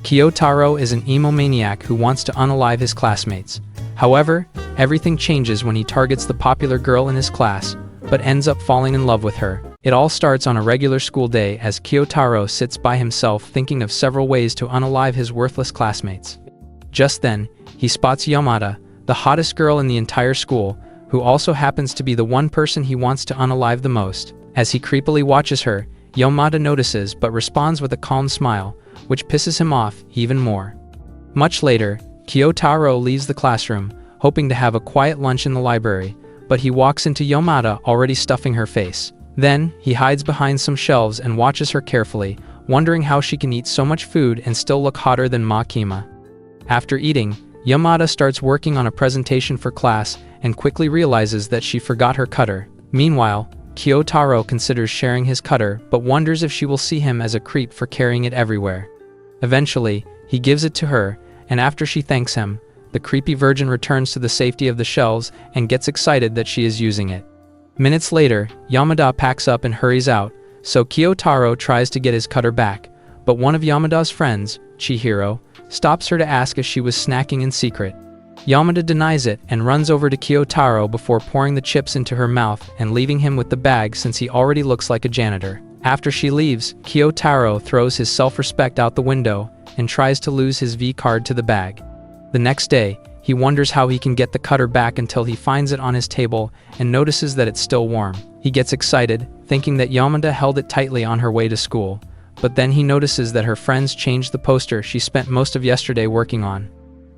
Kiyotaro is an emo maniac who wants to unalive his classmates. However, everything changes when he targets the popular girl in his class, but ends up falling in love with her. It all starts on a regular school day as Kiyotaro sits by himself thinking of several ways to unalive his worthless classmates. Just then, he spots Yamada, the hottest girl in the entire school, who also happens to be the one person he wants to unalive the most. As he creepily watches her, Yamada notices but responds with a calm smile, which pisses him off even more. Much later, Kiyotaro leaves the classroom, hoping to have a quiet lunch in the library, but he walks into Yamada already stuffing her face. Then, he hides behind some shelves and watches her carefully, wondering how she can eat so much food and still look hotter than Makima. After eating, Yamada starts working on a presentation for class and quickly realizes that she forgot her cutter. Meanwhile, Kiyotaro considers sharing his cutter but wonders if she will see him as a creep for carrying it everywhere. Eventually, he gives it to her, and after she thanks him, the creepy virgin returns to the safety of the shelves and gets excited that she is using it. Minutes later, Yamada packs up and hurries out, so Kiyotaro tries to get his cutter back, but one of Yamada's friends, Chihiro, stops her to ask if she was snacking in secret. Yamada denies it and runs over to Kiyotaro before pouring the chips into her mouth and leaving him with the bag since he already looks like a janitor. After she leaves, Kiyotaro throws his self-respect out the window and tries to lose his V-card to the bag. The next day, he wonders how he can get the cutter back until he finds it on his table and notices that it's still warm. He gets excited, thinking that Yamada held it tightly on her way to school, but then he notices that her friends changed the poster she spent most of yesterday working on.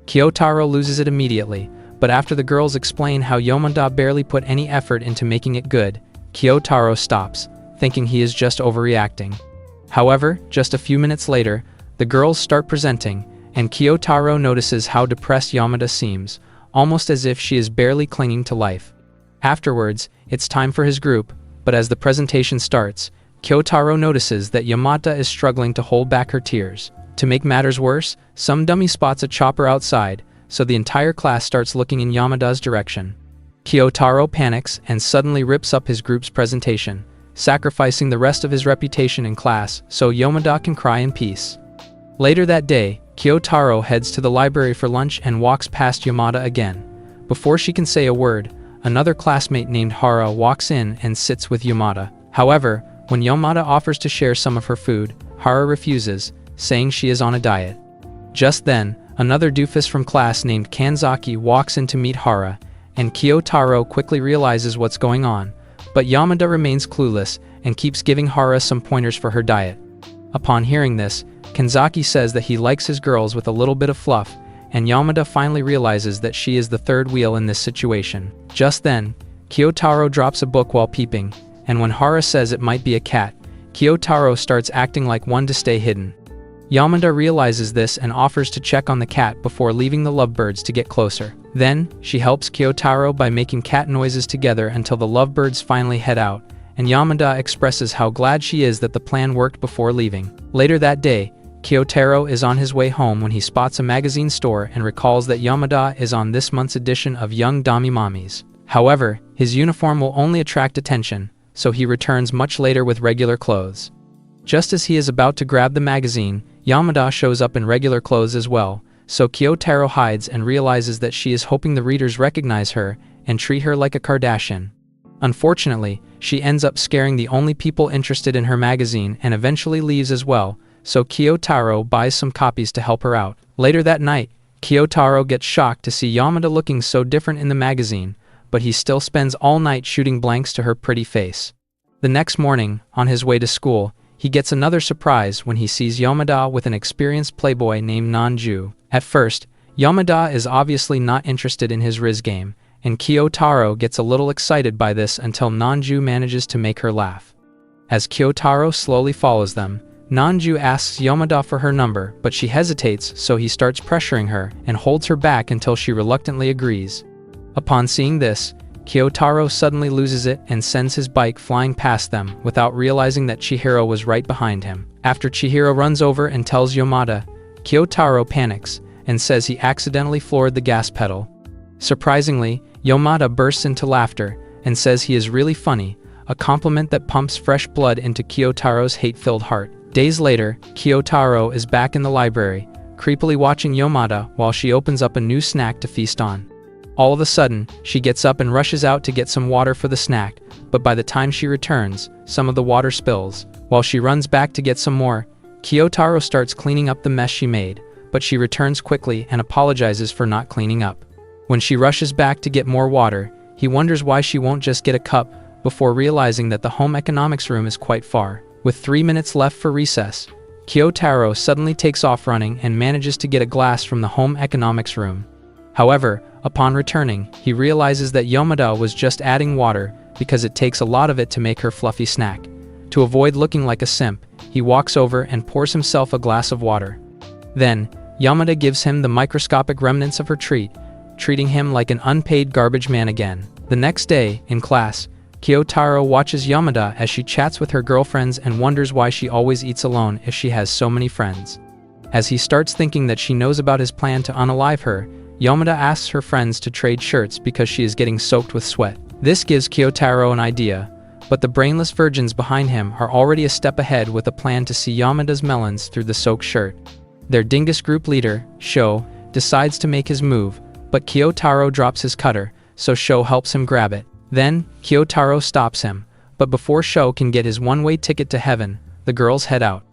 Kiyotaro loses it immediately, but after the girls explain how Yamada barely put any effort into making it good, Kiyotaro stops, thinking he is just overreacting. However, just a few minutes later, the girls start presenting, and Kiyotaro notices how depressed Yamada seems, almost as if she is barely clinging to life. Afterwards, it's time for his group, but as the presentation starts, Kiyotaro notices that Yamada is struggling to hold back her tears. To make matters worse, some dummy spots a chopper outside, so the entire class starts looking in Yamada's direction. Kiyotaro panics and suddenly rips up his group's presentation, sacrificing the rest of his reputation in class so Yamada can cry in peace. Later that day, Kiyotaro heads to the library for lunch and walks past Yamada again. Before she can say a word, another classmate named Hara walks in and sits with Yamada. However, when Yamada offers to share some of her food, Hara refuses, saying she is on a diet. Just then, another doofus from class named Kanzaki walks in to meet Hara, and Kiyotaro quickly realizes what's going on, but Yamada remains clueless and keeps giving Hara some pointers for her diet. Upon hearing this, Kanzaki says that he likes his girls with a little bit of fluff, and Yamada finally realizes that she is the third wheel in this situation. Just then, Kiyotaro drops a book while peeping, and when Hara says it might be a cat, Kiyotaro starts acting like one to stay hidden. Yamada realizes this and offers to check on the cat before leaving the lovebirds to get closer. Then, she helps Kiyotaro by making cat noises together until the lovebirds finally head out, and Yamada expresses how glad she is that the plan worked before leaving. Later that day, Kiyotaro is on his way home when he spots a magazine store and recalls that Yamada is on this month's edition of Young Dami Mommies. However, his uniform will only attract attention, so he returns much later with regular clothes. Just as he is about to grab the magazine, Yamada shows up in regular clothes as well, so Kiyotaro hides and realizes that she is hoping the readers recognize her and treat her like a Kardashian. Unfortunately, she ends up scaring the only people interested in her magazine and eventually leaves as well, so Kiyotaro buys some copies to help her out. Later that night, Kiyotaro gets shocked to see Yamada looking so different in the magazine, but he still spends all night shooting blanks to her pretty face. The next morning, on his way to school, he gets another surprise when he sees Yamada with an experienced playboy named Nanju. At first, Yamada is obviously not interested in his Riz game, and Kiyotaro gets a little excited by this until Nanju manages to make her laugh. As Kiyotaro slowly follows them, Nanju asks Yamada for her number, but she hesitates, so he starts pressuring her and holds her back until she reluctantly agrees. Upon seeing this, Kiyotaro suddenly loses it and sends his bike flying past them without realizing that Chihiro was right behind him. After Chihiro runs over and tells Yamada, Kiyotaro panics and says he accidentally floored the gas pedal. Surprisingly, Yamada bursts into laughter and says he is really funny, a compliment that pumps fresh blood into Kiyotaro's hate-filled heart. Days later, Kiyotaro is back in the library, creepily watching Yamada while she opens up a new snack to feast on. All of a sudden, she gets up and rushes out to get some water for the snack, but by the time she returns, some of the water spills. While she runs back to get some more, Kiyotaro starts cleaning up the mess she made, but she returns quickly and apologizes for not cleaning up. When she rushes back to get more water, he wonders why she won't just get a cup, before realizing that the home economics room is quite far. With 3 minutes left for recess, Kiyotaro suddenly takes off running and manages to get a glass from the home economics room. However, upon returning, he realizes that Yamada was just adding water because it takes a lot of it to make her fluffy snack. To avoid looking like a simp, he walks over and pours himself a glass of water. Then, Yamada gives him the microscopic remnants of her treat, treating him like an unpaid garbage man again. The next day, in class, Kiyotaro watches Yamada as she chats with her girlfriends and wonders why she always eats alone if she has so many friends. As he starts thinking that she knows about his plan to unalive her, Yamada asks her friends to trade shirts because she is getting soaked with sweat. This gives Kiyotaro an idea, but the brainless virgins behind him are already a step ahead with a plan to see Yamada's melons through the soaked shirt. Their dingus group leader, Sho, decides to make his move, but Kiyotaro drops his cutter, so Sho helps him grab it. Then, Kiyotaro stops him, but before Sho can get his one-way ticket to heaven, the girls head out.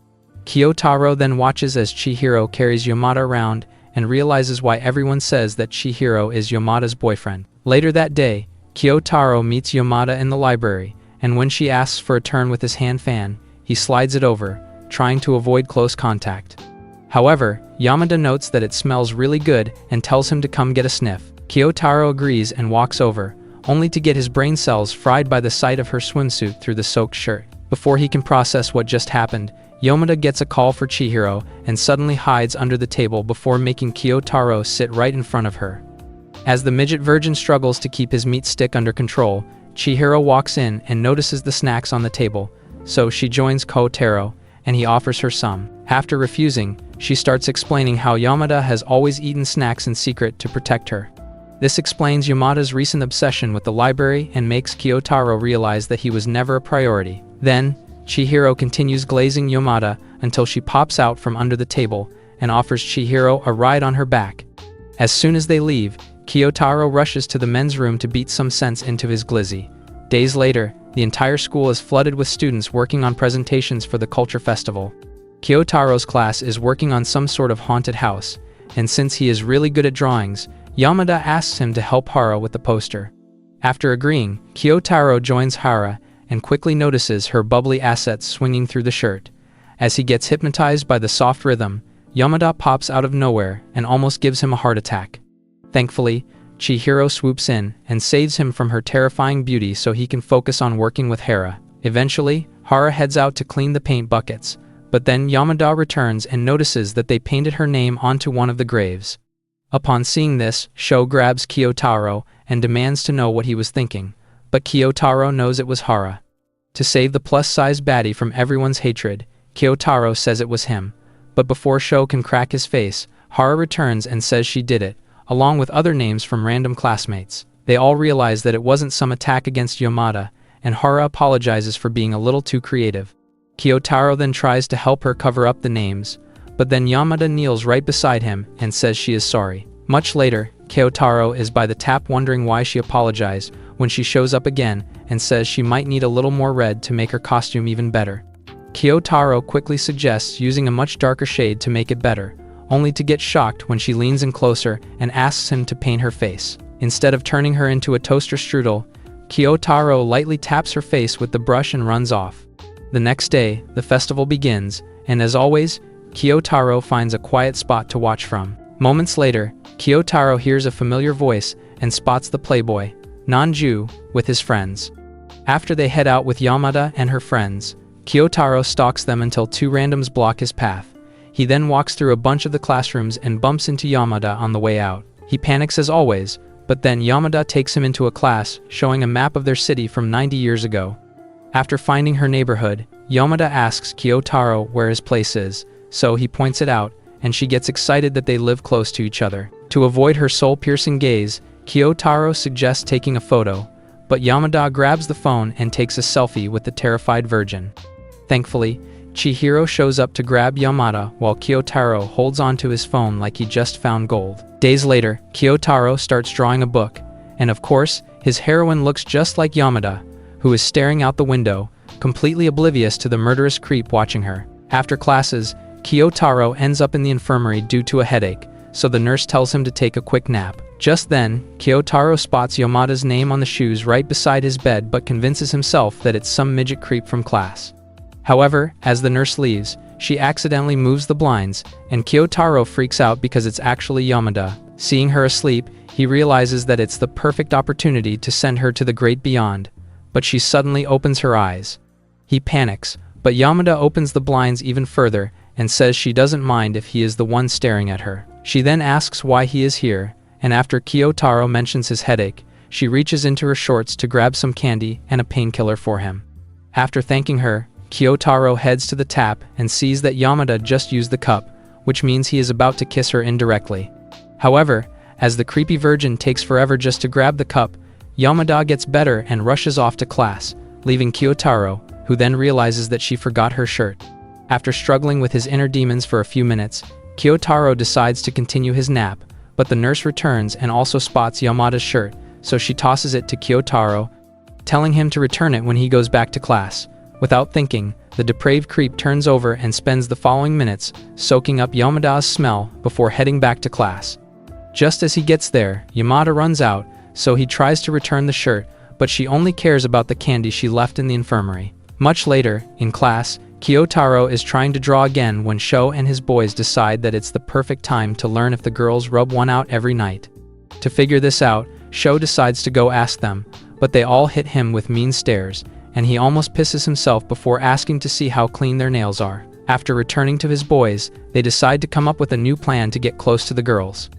Kiyotaro then watches as Chihiro carries Yamada around and realizes why everyone says that Chihiro is Yamada's boyfriend. Later that day, Kiyotaro meets Yamada in the library, and when she asks for a turn with his hand fan, he slides it over, trying to avoid close contact. However, Yamada notes that it smells really good and tells him to come get a sniff. Kiyotaro agrees and walks over, only to get his brain cells fried by the sight of her swimsuit through the soaked shirt. Before he can process what just happened, Yamada gets a call for Chihiro and suddenly hides under the table before making Kiyotaro sit right in front of her. As the midget virgin struggles to keep his meat stick under control, Chihiro walks in and notices the snacks on the table, so she joins Kotaro, and he offers her some. After refusing, she starts explaining how Yamada has always eaten snacks in secret to protect her. This explains Yamada's recent obsession with the library and makes Kiyotaro realize that he was never a priority. Then, Chihiro continues glazing Yamada until she pops out from under the table and offers Chihiro a ride on her back. As soon as they leave, Kiyotaro rushes to the men's room to beat some sense into his glizzy. Days later, the entire school is flooded with students working on presentations for the culture festival. Kiyotaro's class is working on some sort of haunted house, and since he is really good at drawings, Yamada asks him to help Hara with the poster. After agreeing, Kiyotaro joins Hara and quickly notices her bubbly assets swinging through the shirt. As he gets hypnotized by the soft rhythm, Yamada pops out of nowhere and almost gives him a heart attack. Thankfully, Chihiro swoops in and saves him from her terrifying beauty so he can focus on working with Hara. Eventually, Hara heads out to clean the paint buckets, but then Yamada returns and notices that they painted her name onto one of the graves. Upon seeing this, Sho grabs Kiyotaro and demands to know what he was thinking, but Kiyotaro knows it was Hara. To save the plus-size baddie from everyone's hatred, Kiyotaro says it was him, but before Sho can crack his face, Hara returns and says she did it, along with other names from random classmates. They all realize that it wasn't some attack against Yamada, and Hara apologizes for being a little too creative. Kiyotaro then tries to help her cover up the names, but then Yamada kneels right beside him and says she is sorry. Much later, Kiyotaro is by the tap wondering why she apologized when she shows up again and says she might need a little more red to make her costume even better. Kiyotaro quickly suggests using a much darker shade to make it better, only to get shocked when she leans in closer and asks him to paint her face. Instead of turning her into a toaster strudel, Kiyotaro lightly taps her face with the brush and runs off. The next day, the festival begins, and as always, Kiyotaro finds a quiet spot to watch from. Moments later, Kiyotaro hears a familiar voice and spots the playboy, Nanju, with his friends. After they head out with Yamada and her friends, Kiyotaro stalks them until two randoms block his path. He then walks through a bunch of the classrooms and bumps into Yamada on the way out. He panics as always, but then Yamada takes him into a class showing a map of their city from 90 years ago. After finding her neighborhood, Yamada asks Kiyotaro where his place is, so he points it out, and she gets excited that they live close to each other. To avoid her soul-piercing gaze, Kiyotaro suggests taking a photo, but Yamada grabs the phone and takes a selfie with the terrified virgin. Thankfully, Chihiro shows up to grab Yamada while Kyotaro holds onto his phone like he just found gold. Days later, Kyotaro starts drawing a book, and of course, his heroine looks just like Yamada, who is staring out the window, completely oblivious to the murderous creep watching her. After classes, Kyotaro ends up in the infirmary due to a headache, so the nurse tells him to take a quick nap. Just then, Kyotaro spots Yamada's name on the shoes right beside his bed but convinces himself that it's some midget creep from class. However, as the nurse leaves, she accidentally moves the blinds, and Kyotaro freaks out because it's actually Yamada. Seeing her asleep, he realizes that it's the perfect opportunity to send her to the great beyond, but she suddenly opens her eyes. He panics, but Yamada opens the blinds even further and says she doesn't mind if he is the one staring at her. She then asks why he is here, and after Kyotaro mentions his headache, she reaches into her shorts to grab some candy and a painkiller for him. After thanking her, Kyotaro heads to the tap and sees that Yamada just used the cup, which means he is about to kiss her indirectly. However, as the creepy virgin takes forever just to grab the cup, Yamada gets better and rushes off to class, leaving Kyotaro, who then realizes that she forgot her shirt. After struggling with his inner demons for a few minutes, Kyotaro decides to continue his nap, but the nurse returns and also spots Yamada's shirt, so she tosses it to Kyotaro, telling him to return it when he goes back to class. Without thinking, the depraved creep turns over and spends the following minutes soaking up Yamada's smell before heading back to class. Just as he gets there, Yamada runs out, so he tries to return the shirt, but she only cares about the candy she left in the infirmary. Much later, in class, Kyotaro is trying to draw again when Sho and his boys decide that it's the perfect time to learn if the girls rub one out every night. To figure this out, Sho decides to go ask them, but they all hit him with mean stares, and he almost pisses himself before asking to see how clean their nails are. After returning to his boys, they decide to come up with a new plan to get close to the girls.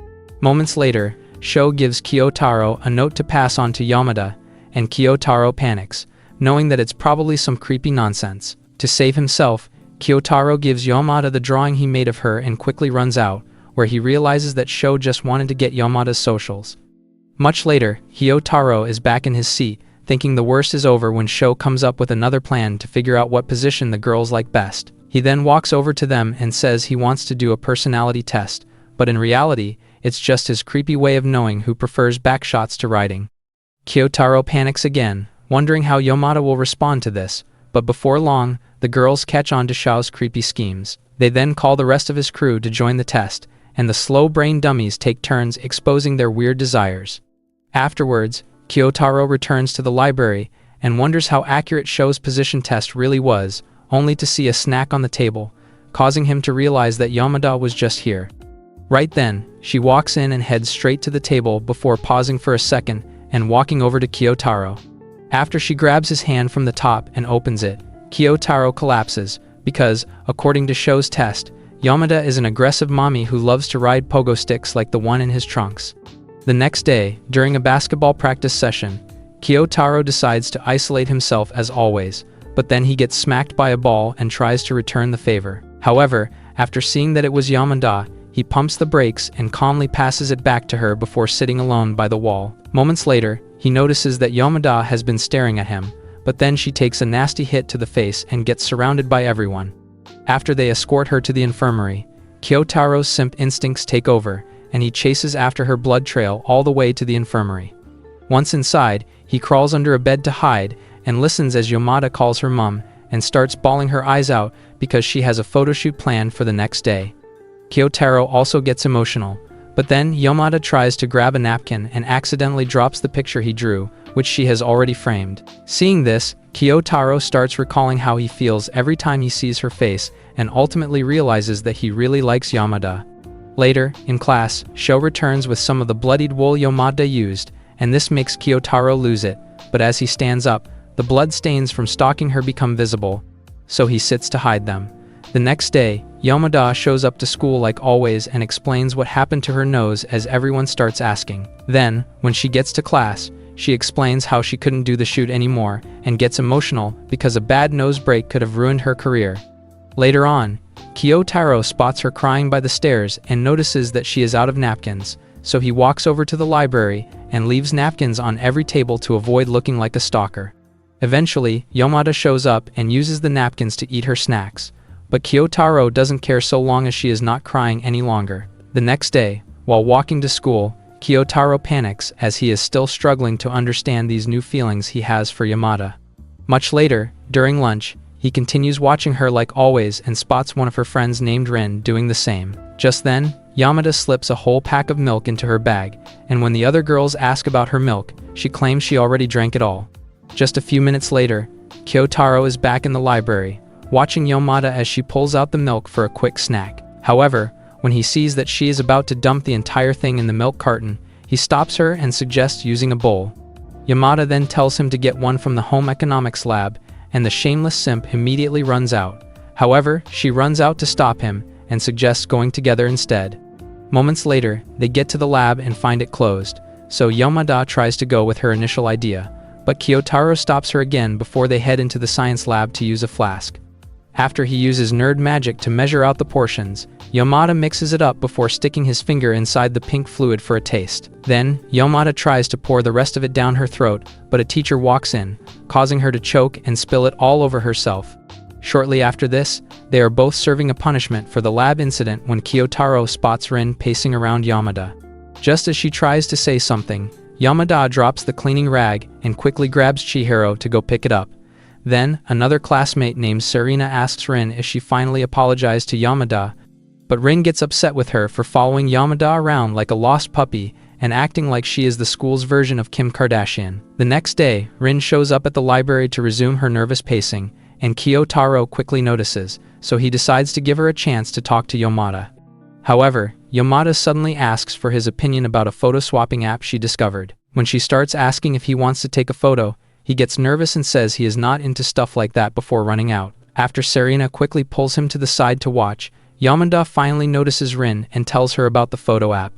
Moments later, Sho gives Kyotaro a note to pass on to Yamada, and Kyotaro panics, knowing that it's probably some creepy nonsense. To save himself, Kyotaro gives Yamada the drawing he made of her and quickly runs out, where he realizes that Sho just wanted to get Yamada's socials. Much later, Kyotaro is back in his seat, thinking the worst is over when Sho comes up with another plan to figure out what position the girls like best. He then walks over to them and says he wants to do a personality test, but in reality, it's just his creepy way of knowing who prefers backshots to riding. Kyotaro panics again, wondering how Yamada will respond to this, but before long, the girls catch on to Sho's creepy schemes. They then call the rest of his crew to join the test, and the slow-brain dummies take turns exposing their weird desires. Afterwards, Kyotaro returns to the library and wonders how accurate Sho's position test really was, only to see a snack on the table, causing him to realize that Yamada was just here. Right then, she walks in and heads straight to the table before pausing for a second and walking over to Kyotaro. After she grabs his hand from the top and opens it, Kyotaro collapses because, according to Sho's test, Yamada is an aggressive mommy who loves to ride pogo sticks like the one in his trunks. The next day, during a basketball practice session, Kyotaro decides to isolate himself as always, but then he gets smacked by a ball and tries to return the favor. However, after seeing that it was Yamada, he pumps the brakes and calmly passes it back to her before sitting alone by the wall. Moments later, he notices that Yamada has been staring at him, but then she takes a nasty hit to the face and gets surrounded by everyone. After they escort her to the infirmary, Kyotaro's simp instincts take over, and he chases after her blood trail all the way to the infirmary. Once inside, he crawls under a bed to hide and listens as Yamada calls her mum and starts bawling her eyes out because she has a photoshoot planned for the next day. Kyotaro also gets emotional, but then Yamada tries to grab a napkin and accidentally drops the picture he drew, which she has already framed. Seeing this, Kyotaro starts recalling how he feels every time he sees her face and ultimately realizes that he really likes Yamada. Later, in class, Sho returns with some of the bloodied wool Yamada used, and this makes Kyotaro lose it, but as he stands up, the blood stains from stalking her become visible, so he sits to hide them. The next day, Yamada shows up to school like always and explains what happened to her nose as everyone starts asking. Then, when she gets to class, she explains how she couldn't do the shoot anymore and gets emotional because a bad nose break could have ruined her career. Later on, Kyotaro spots her crying by the stairs and notices that she is out of napkins, so he walks over to the library and leaves napkins on every table to avoid looking like a stalker. Eventually, Yamada shows up and uses the napkins to eat her snacks, But Kyotaro doesn't care so long as she is not crying any longer. The next day, while walking to school, Kyotaro panics as he is still struggling to understand these new feelings he has for Yamada. Much later, during lunch, he continues watching her like always and spots one of her friends named Rin doing the same. Just then, Yamada slips a whole pack of milk into her bag, and when the other girls ask about her milk, she claims she already drank it all. Just a few minutes later, Kyotaro is back in the library, watching Yamada as she pulls out the milk for a quick snack. However, when he sees that she is about to dump the entire thing in the milk carton, he stops her and suggests using a bowl. Yamada then tells him to get one from the home economics lab, and the shameless simp immediately runs out. However, she runs out to stop him and suggests going together instead. Moments later, they get to the lab and find it closed, so Yamada tries to go with her initial idea, but Kyotaro stops her again before they head into the science lab to use a flask. After he uses nerd magic to measure out the portions, Yamada mixes it up before sticking his finger inside the pink fluid for a taste. Then, Yamada tries to pour the rest of it down her throat, but a teacher walks in, causing her to choke and spill it all over herself. Shortly after this, they are both serving a punishment for the lab incident when Kyotaro spots Rin pacing around Yamada. Just as she tries to say something, Yamada drops the cleaning rag and quickly grabs Chihiro to go pick it up. Then, another classmate named Serena asks Rin if she finally apologized to Yamada, but Rin gets upset with her for following Yamada around like a lost puppy and acting like she is the school's version of Kim Kardashian. The next day, Rin shows up at the library to resume her nervous pacing, and Kyotaro quickly notices, so he decides to give her a chance to talk to Yamada. However, Yamada suddenly asks for his opinion about a photo-swapping app she discovered. When she starts asking if he wants to take a photo, he gets nervous and says he is not into stuff like that before running out. After Serena quickly pulls him to the side to watch, Yamada finally notices Rin and tells her about the photo app.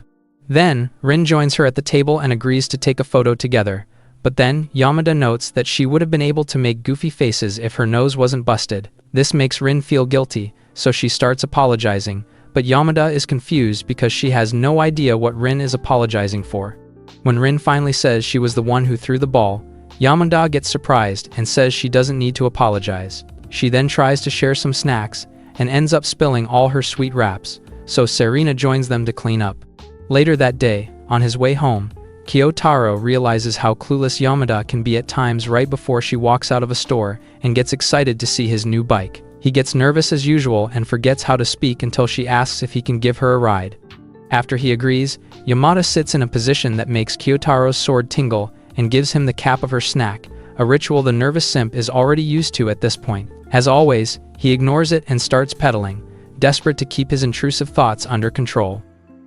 Then, Rin joins her at the table and agrees to take a photo together. But then, Yamada notes that she would have been able to make goofy faces if her nose wasn't busted. This makes Rin feel guilty, so she starts apologizing, but Yamada is confused because she has no idea what Rin is apologizing for. When Rin finally says she was the one who threw the ball, Yamada gets surprised and says she doesn't need to apologize. She then tries to share some snacks and ends up spilling all her sweet wraps, so Serena joins them to clean up. Later that day, on his way home, Kyotaro realizes how clueless Yamada can be at times right before she walks out of a store and gets excited to see his new bike. He gets nervous as usual and forgets how to speak until she asks if he can give her a ride. After he agrees, Yamada sits in a position that makes Kyotaro's sword tingle and gives him the cap of her snack, a ritual the nervous simp is already used to at this point. As always, he ignores it and starts pedaling, desperate to keep his intrusive thoughts under control.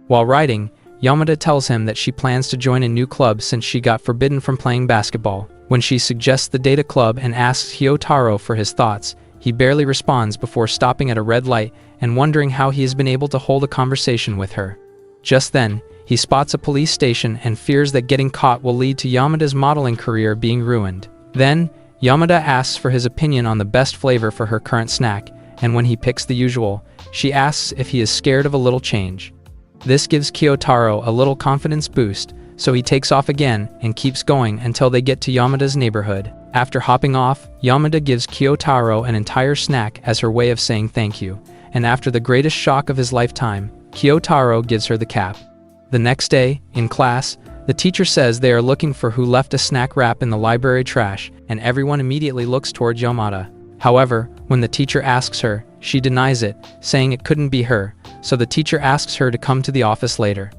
While riding, Yamada tells him that she plans to join a new club since she got forbidden from playing basketball. When she suggests the data club and asks Kyotaro for his thoughts, he barely responds before stopping at a red light and wondering how he has been able to hold a conversation with her. Just then, he spots a police station and fears that getting caught will lead to Yamada's modeling career being ruined. Then, Yamada asks for his opinion on the best flavor for her current snack, and when he picks the usual, she asks if he is scared of a little change. This gives Kyotaro a little confidence boost, so he takes off again and keeps going until they get to Yamada's neighborhood. After hopping off, Yamada gives Kyotaro an entire snack as her way of saying thank you, and after the greatest shock of his lifetime, Kyotaro gives her the cap. The next day, in class, the teacher says they are looking for who left a snack wrap in the library trash, and everyone immediately looks toward Yamada. However, when the teacher asks her, she denies it, saying it couldn't be her, so the teacher asks her to come to the office later.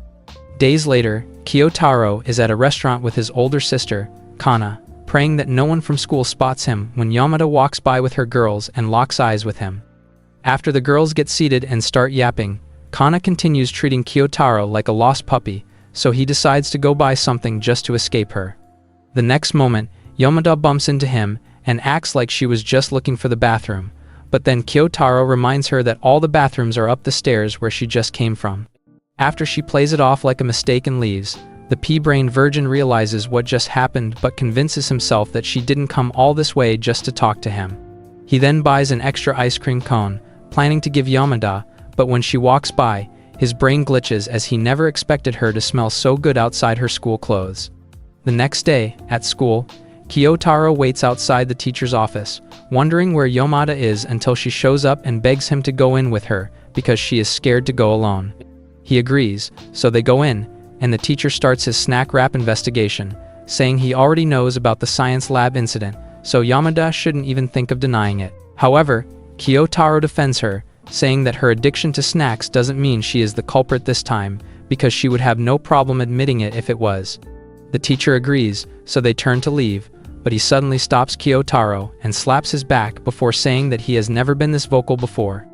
Days later, Kyotaro is at a restaurant with his older sister, Kana, praying that no one from school spots him when Yamada walks by with her girls and locks eyes with him. After the girls get seated and start yapping, Kana continues treating Kyotaro like a lost puppy, so he decides to go buy something just to escape her. The next moment, Yamada bumps into him and acts like she was just looking for the bathroom, but then Kyotaro reminds her that all the bathrooms are up the stairs where she just came from. After she plays it off like a mistake and leaves, the pea-brained virgin realizes what just happened but convinces himself that she didn't come all this way just to talk to him. He then buys an extra ice cream cone, planning to give Yamada, but when she walks by, his brain glitches as he never expected her to smell so good outside her school clothes. The next day, at school, Kiyotaro waits outside the teacher's office, wondering where Yamada is until she shows up and begs him to go in with her because she is scared to go alone. He agrees, so they go in, and the teacher starts his snack wrap investigation, saying he already knows about the science lab incident, so Yamada shouldn't even think of denying it. However, Kiyotaro defends her, saying that her addiction to snacks doesn't mean she is the culprit this time, because she would have no problem admitting it if it was. The teacher agrees, so they turn to leave, but he suddenly stops Kiyotaro and slaps his back before saying that he has never been this vocal before.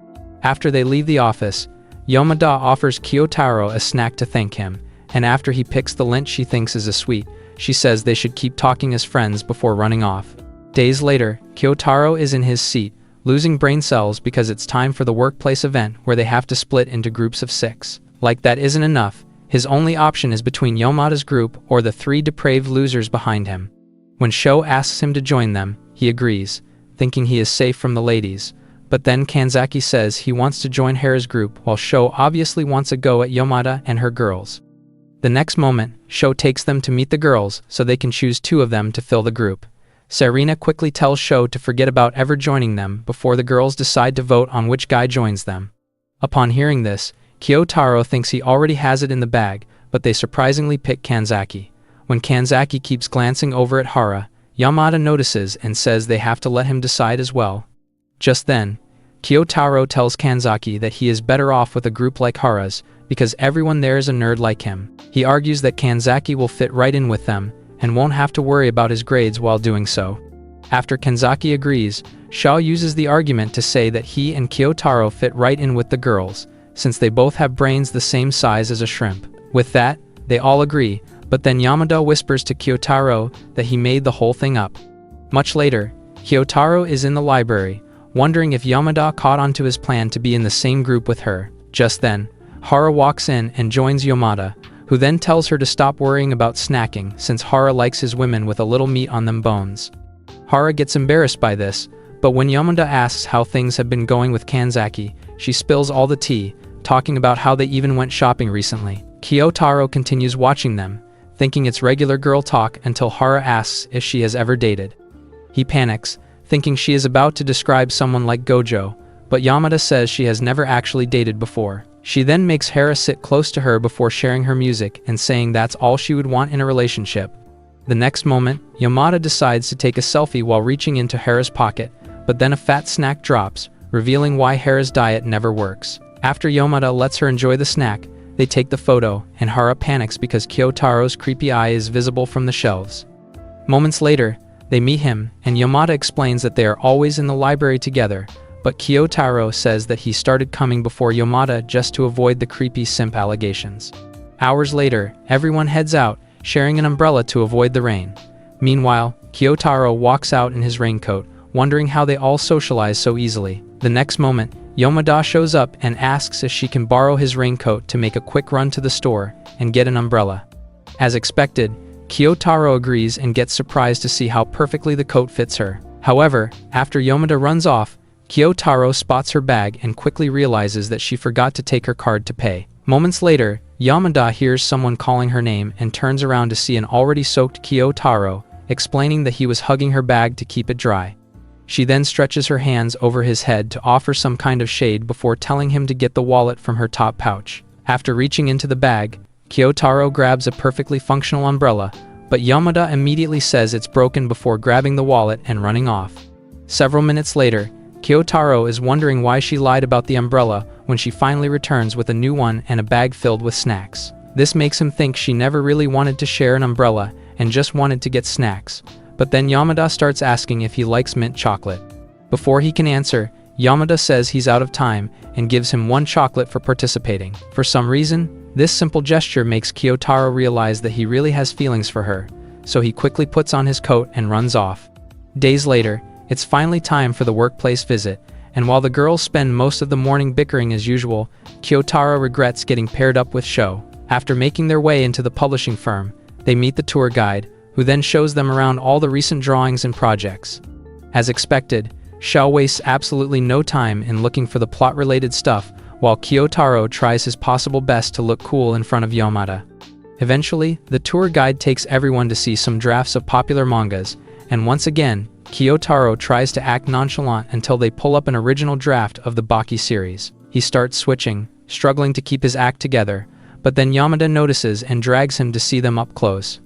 After they leave the office, Yamada offers Kiyotaro a snack to thank him, and after he picks the lint she thinks is a sweet, she says they should keep talking as friends before running off. Days later, Kiyotaro is in his seat, losing brain cells because it's time for the workplace event where they have to split into groups of 6. Like that isn't enough, his only option is between Yamada's group or the 3 depraved losers behind him. When Sho asks him to join them, he agrees, thinking he is safe from the ladies, but then Kanzaki says he wants to join Hera's group while Sho obviously wants a go at Yamada and her girls. The next moment, Sho takes them to meet the girls so they can choose 2 of them to fill the group. Serena quickly tells Sho to forget about ever joining them before the girls decide to vote on which guy joins them. Upon hearing this, Kiyotaro thinks he already has it in the bag, but they surprisingly pick Kanzaki. When Kanzaki keeps glancing over at Hara, Yamada notices and says they have to let him decide as well. Just then, Kiyotaro tells Kanzaki that he is better off with a group like Hara's because everyone there is a nerd like him. He argues that Kanzaki will fit right in with them and won't have to worry about his grades while doing so. After Kanzaki agrees, Sho uses the argument to say that he and Kiyotaro fit right in with the girls, since they both have brains the same size as a shrimp. With that, they all agree, but then Yamada whispers to Kiyotaro that he made the whole thing up. Much later, Kiyotaro is in the library, wondering if Yamada caught on to his plan to be in the same group with her. Just then, Hara walks in and joins Yamada, who then tells her to stop worrying about snacking since Hara likes his women with a little meat on them bones. Hara gets embarrassed by this, but when Yamada asks how things have been going with Kanzaki, she spills all the tea, talking about how they even went shopping recently. Kiyotaro continues watching them, thinking it's regular girl talk until Hara asks if she has ever dated. He panics, thinking she is about to describe someone like Gojo, but Yamada says she has never actually dated before. She then makes Hera sit close to her before sharing her music and saying that's all she would want in a relationship. The next moment, Yamada decides to take a selfie while reaching into Hera's pocket, but then a fat snack drops, revealing why Hera's diet never works. After Yamada lets her enjoy the snack, they take the photo, and Hara panics because Kyotaro's creepy eye is visible from the shelves. Moments later, they meet him, and Yamada explains that they are always in the library together, but Kiyotaro says that he started coming before Yamada just to avoid the creepy simp allegations. Hours later, everyone heads out, sharing an umbrella to avoid the rain. Meanwhile, Kiyotaro walks out in his raincoat, wondering how they all socialize so easily. The next moment, Yamada shows up and asks if she can borrow his raincoat to make a quick run to the store and get an umbrella. As expected, Kiyotaro agrees and gets surprised to see how perfectly the coat fits her. However, after Yamada runs off, Kiyotaro spots her bag and quickly realizes that she forgot to take her card to pay. Moments later, Yamada hears someone calling her name and turns around to see an already soaked Kiyotaro, explaining that he was hugging her bag to keep it dry. She then stretches her hands over his head to offer some kind of shade before telling him to get the wallet from her top pouch. After reaching into the bag, Kiyotaro grabs a perfectly functional umbrella, but Yamada immediately says it's broken before grabbing the wallet and running off. Several minutes later, Kiyotaro is wondering why she lied about the umbrella when she finally returns with a new one and a bag filled with snacks. This makes him think she never really wanted to share an umbrella and just wanted to get snacks. But then Yamada starts asking if he likes mint chocolate. Before he can answer, Yamada says he's out of time and gives him 1 chocolate for participating. For some reason, this simple gesture makes Kiyotaro realize that he really has feelings for her, so he quickly puts on his coat and runs off. Days later, it's finally time for the workplace visit, and while the girls spend most of the morning bickering as usual, Kiyotaro regrets getting paired up with Sho. After making their way into the publishing firm, they meet the tour guide, who then shows them around all the recent drawings and projects. As expected, Sho wastes absolutely no time in looking for the plot-related stuff, while Kiyotaro tries his possible best to look cool in front of Yamada. Eventually, the tour guide takes everyone to see some drafts of popular mangas, and once again, Kiyotaro tries to act nonchalant until they pull up an original draft of the Baki series. He starts switching, struggling to keep his act together, but then Yamada notices and drags him to see them up close.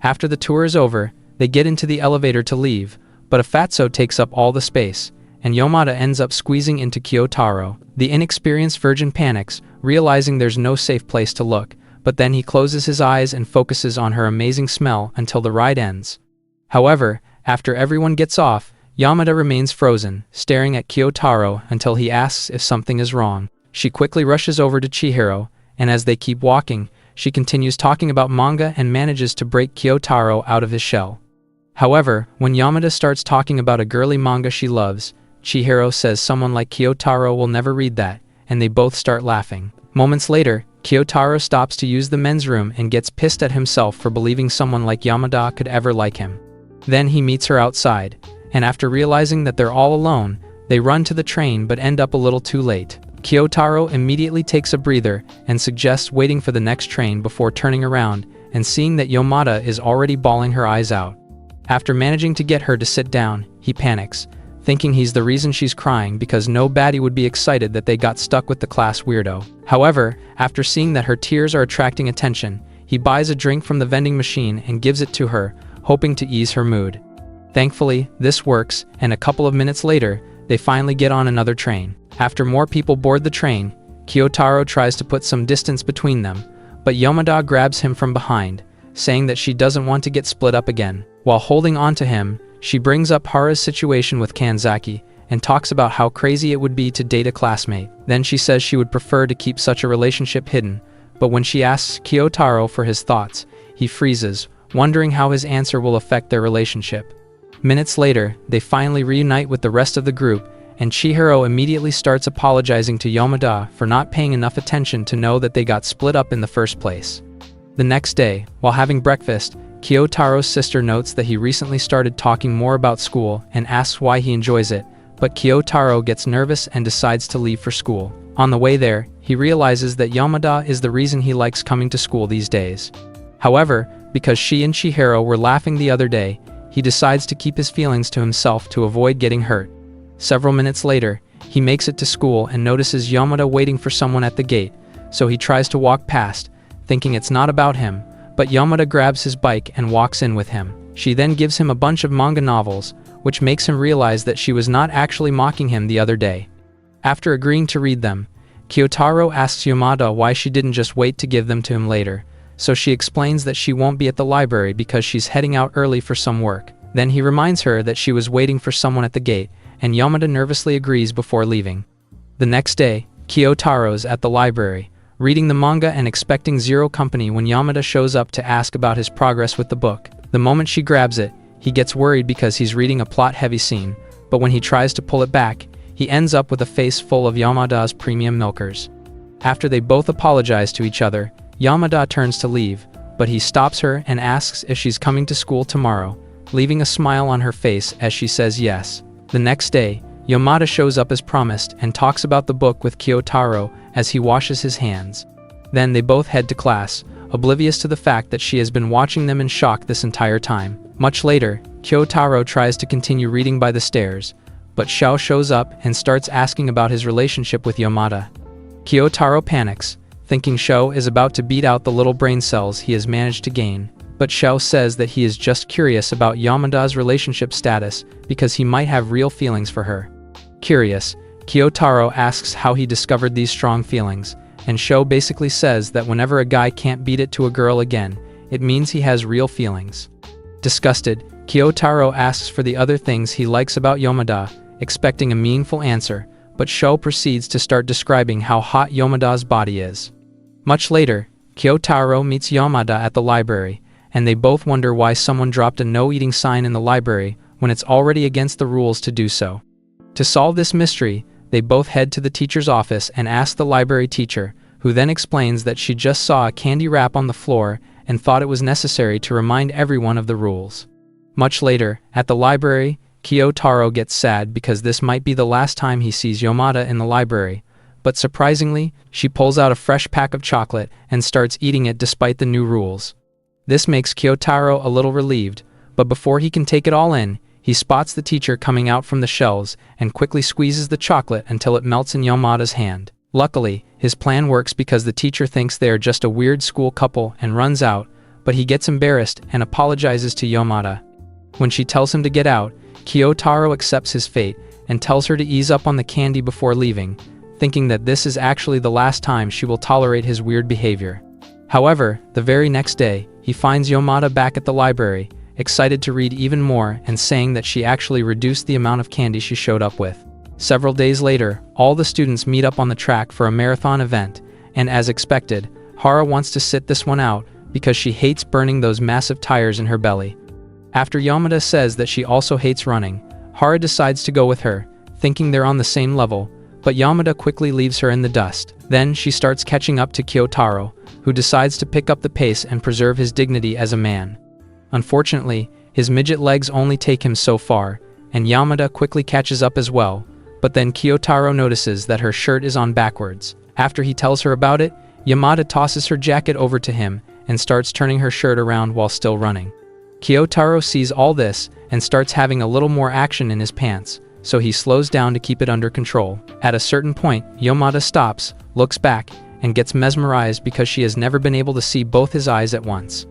After the tour is over, they get into the elevator to leave, but a fatso takes up all the space, and Yamada ends up squeezing into Kiyotaro. The inexperienced virgin panics, realizing there's no safe place to look, but then he closes his eyes and focuses on her amazing smell until the ride ends. However, after everyone gets off, Yamada remains frozen, staring at Kiyotaro until he asks if something is wrong. She quickly rushes over to Chihiro, and as they keep walking, she continues talking about manga and manages to break Kiyotaro out of his shell. However, when Yamada starts talking about a girly manga she loves, Chihiro says someone like Kiyotaro will never read that, and they both start laughing. Moments later, Kiyotaro stops to use the men's room and gets pissed at himself for believing someone like Yamada could ever like him. Then he meets her outside, and after realizing that they're all alone, they run to the train but end up a little too late. Kiyotaro immediately takes a breather and suggests waiting for the next train before turning around and seeing that Yamada is already bawling her eyes out. After managing to get her to sit down, he panics, thinking he's the reason she's crying because no baddie would be excited that they got stuck with the class weirdo. However, after seeing that her tears are attracting attention, he buys a drink from the vending machine and gives it to her, hoping to ease her mood. Thankfully, this works, and a couple of minutes later, they finally get on another train. After more people board the train, Kiyotaro tries to put some distance between them, but Yamada grabs him from behind, saying that she doesn't want to get split up again. While holding on to him, she brings up Hara's situation with Kanzaki and talks about how crazy it would be to date a classmate. Then she says she would prefer to keep such a relationship hidden, but when she asks Kiyotaro for his thoughts, he freezes, wondering how his answer will affect their relationship. Minutes later, they finally reunite with the rest of the group, and Chihiro immediately starts apologizing to Yamada for not paying enough attention to know that they got split up in the first place. The next day, while having breakfast, Kiyotaro's sister notes that he recently started talking more about school and asks why he enjoys it, but Kiyotaro gets nervous and decides to leave for school. On the way there, he realizes that Yamada is the reason he likes coming to school these days. However, because she and Chihiro were laughing the other day, he decides to keep his feelings to himself to avoid getting hurt. Several minutes later, he makes it to school and notices Yamada waiting for someone at the gate, so he tries to walk past, thinking it's not about him, but Yamada grabs his bike and walks in with him. She then gives him a bunch of manga novels, which makes him realize that she was not actually mocking him the other day. After agreeing to read them, Kiyotaro asks Yamada why she didn't just wait to give them to him later, so she explains that she won't be at the library because she's heading out early for some work. Then he reminds her that she was waiting for someone at the gate, and Yamada nervously agrees before leaving. The next day, Kiyotaro's at the library, reading the manga and expecting zero company when Yamada shows up to ask about his progress with the book. The moment she grabs it, he gets worried because he's reading a plot-heavy scene, but when he tries to pull it back, he ends up with a face full of Yamada's premium milkers. After they both apologize to each other, Yamada turns to leave, but he stops her and asks if she's coming to school tomorrow, leaving a smile on her face as she says yes. The next day, Yamada shows up as promised and talks about the book with Kiyotaro as he washes his hands. Then they both head to class, oblivious to the fact that she has been watching them in shock this entire time. Much later, Kiyotaro tries to continue reading by the stairs, but Shao shows up and starts asking about his relationship with Yamada. Kiyotaro panics, thinking Shao is about to beat out the little brain cells he has managed to gain, but Shao says that he is just curious about Yamada's relationship status because he might have real feelings for her. Curious, Kiyotaro asks how he discovered these strong feelings, and Shao basically says that whenever a guy can't beat it to a girl again, it means he has real feelings. Disgusted, Kiyotaro asks for the other things he likes about Yamada, expecting a meaningful answer, but Shao proceeds to start describing how hot Yamada's body is. Much later, Kiyotaro meets Yamada at the library, and they both wonder why someone dropped a no-eating sign in the library when it's already against the rules to do so. To solve this mystery, they both head to the teacher's office and ask the library teacher, who then explains that she just saw a candy wrap on the floor and thought it was necessary to remind everyone of the rules. Much later, at the library, Kiyotaro gets sad because this might be the last time he sees Yamada in the library, but surprisingly, she pulls out a fresh pack of chocolate and starts eating it despite the new rules. This makes Kiyotaro a little relieved, But before he can take it all in, he spots the teacher coming out from the shelves and quickly squeezes the chocolate until it melts in Yamada's hand. Luckily, his plan works because the teacher thinks they are just a weird school couple and runs out, but he gets embarrassed and apologizes to Yamada. When she tells him to get out, Kiyotaro accepts his fate and tells her to ease up on the candy before leaving, thinking that this is actually the last time she will tolerate his weird behavior. However, the very next day, he finds Yamada back at the library, excited to read even more and saying that she actually reduced the amount of candy she showed up with. Several days later, all the students meet up on the track for a marathon event, and as expected, Hara wants to sit this one out because she hates burning those massive tires in her belly. After Yamada says that she also hates running, Hara decides to go with her, thinking they're on the same level, but Yamada quickly leaves her in the dust. Then she starts catching up to Kiyotaro, who decides to pick up the pace and preserve his dignity as a man. Unfortunately, his midget legs only take him so far, and Yamada quickly catches up as well, but then Kiyotaro notices that her shirt is on backwards. After he tells her about it, Yamada tosses her jacket over to him and starts turning her shirt around while still running. Kiyotaro sees all this and starts having a little more action in his pants, so he slows down to keep it under control. At a certain point, Yamada stops, looks back, and gets mesmerized because she has never been able to see both his eyes at once.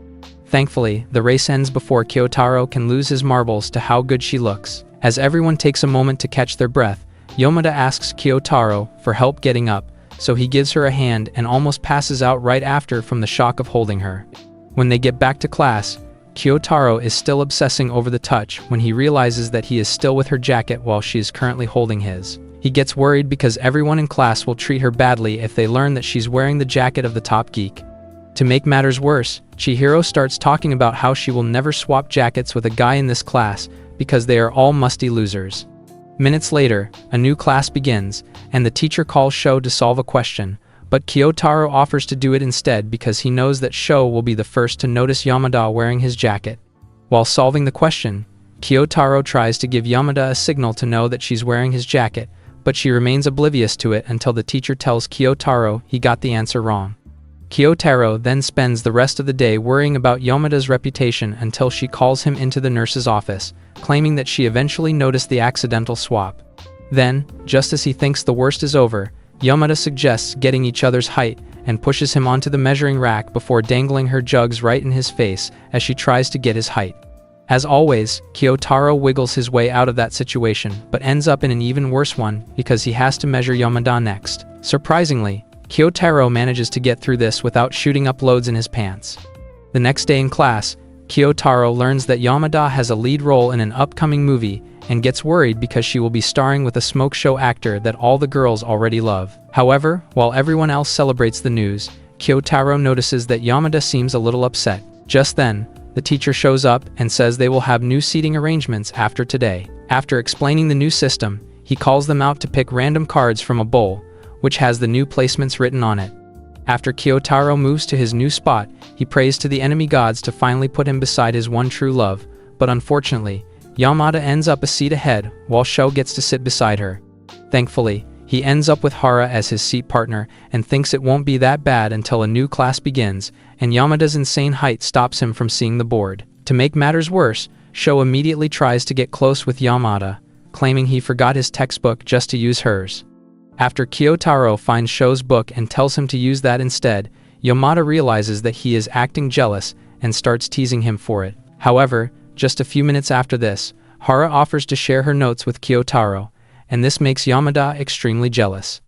Thankfully, the race ends before Kiyotaro can lose his marbles to how good she looks. As everyone takes a moment to catch their breath, Yamada asks Kiyotaro for help getting up, so he gives her a hand and almost passes out right after from the shock of holding her. When they get back to class, Kiyotaro is still obsessing over the touch when he realizes that he is still with her jacket while she is currently holding his. He gets worried because everyone in class will treat her badly if they learn that she's wearing the jacket of the top geek. To make matters worse, Chihiro starts talking about how she will never swap jackets with a guy in this class because they are all musty losers. Minutes later, a new class begins, and the teacher calls Sho to solve a question, but Kiyotaro offers to do it instead because he knows that Sho will be the first to notice Yamada wearing his jacket. While solving the question, Kiyotaro tries to give Yamada a signal to know that she's wearing his jacket, but she remains oblivious to it until the teacher tells Kiyotaro he got the answer wrong. Kiyotaro then spends the rest of the day worrying about Yamada's reputation until she calls him into the nurse's office, claiming that she eventually noticed the accidental swap. Then, just as he thinks the worst is over, Yamada suggests getting each other's height and pushes him onto the measuring rack before dangling her jugs right in his face as she tries to get his height. As always, Kiyotaro wiggles his way out of that situation, but ends up in an even worse one because he has to measure Yamada next. Surprisingly, Kiyotaro manages to get through this without shooting up loads in his pants. The next day in class, Kiyotaro learns that Yamada has a lead role in an upcoming movie and gets worried because she will be starring with a smoke show actor that all the girls already love. However, while everyone else celebrates the news, Kiyotaro notices that Yamada seems a little upset. Just then, the teacher shows up and says they will have new seating arrangements after today. After explaining the new system, he calls them out to pick random cards from a bowl, which has the new placements written on it. After Kiyotaro moves to his new spot, he prays to the enemy gods to finally put him beside his one true love, but unfortunately, Yamada ends up a seat ahead while Sho gets to sit beside her. Thankfully, he ends up with Hara as his seat partner and thinks it won't be that bad until a new class begins, and Yamada's insane height stops him from seeing the board. To make matters worse, Sho immediately tries to get close with Yamada, claiming he forgot his textbook just to use hers. After Kiyotaro finds Sho's book and tells him to use that instead, Yamada realizes that he is acting jealous and starts teasing him for it. However, just a few minutes after this, Hara offers to share her notes with Kiyotaro, and this makes Yamada extremely jealous.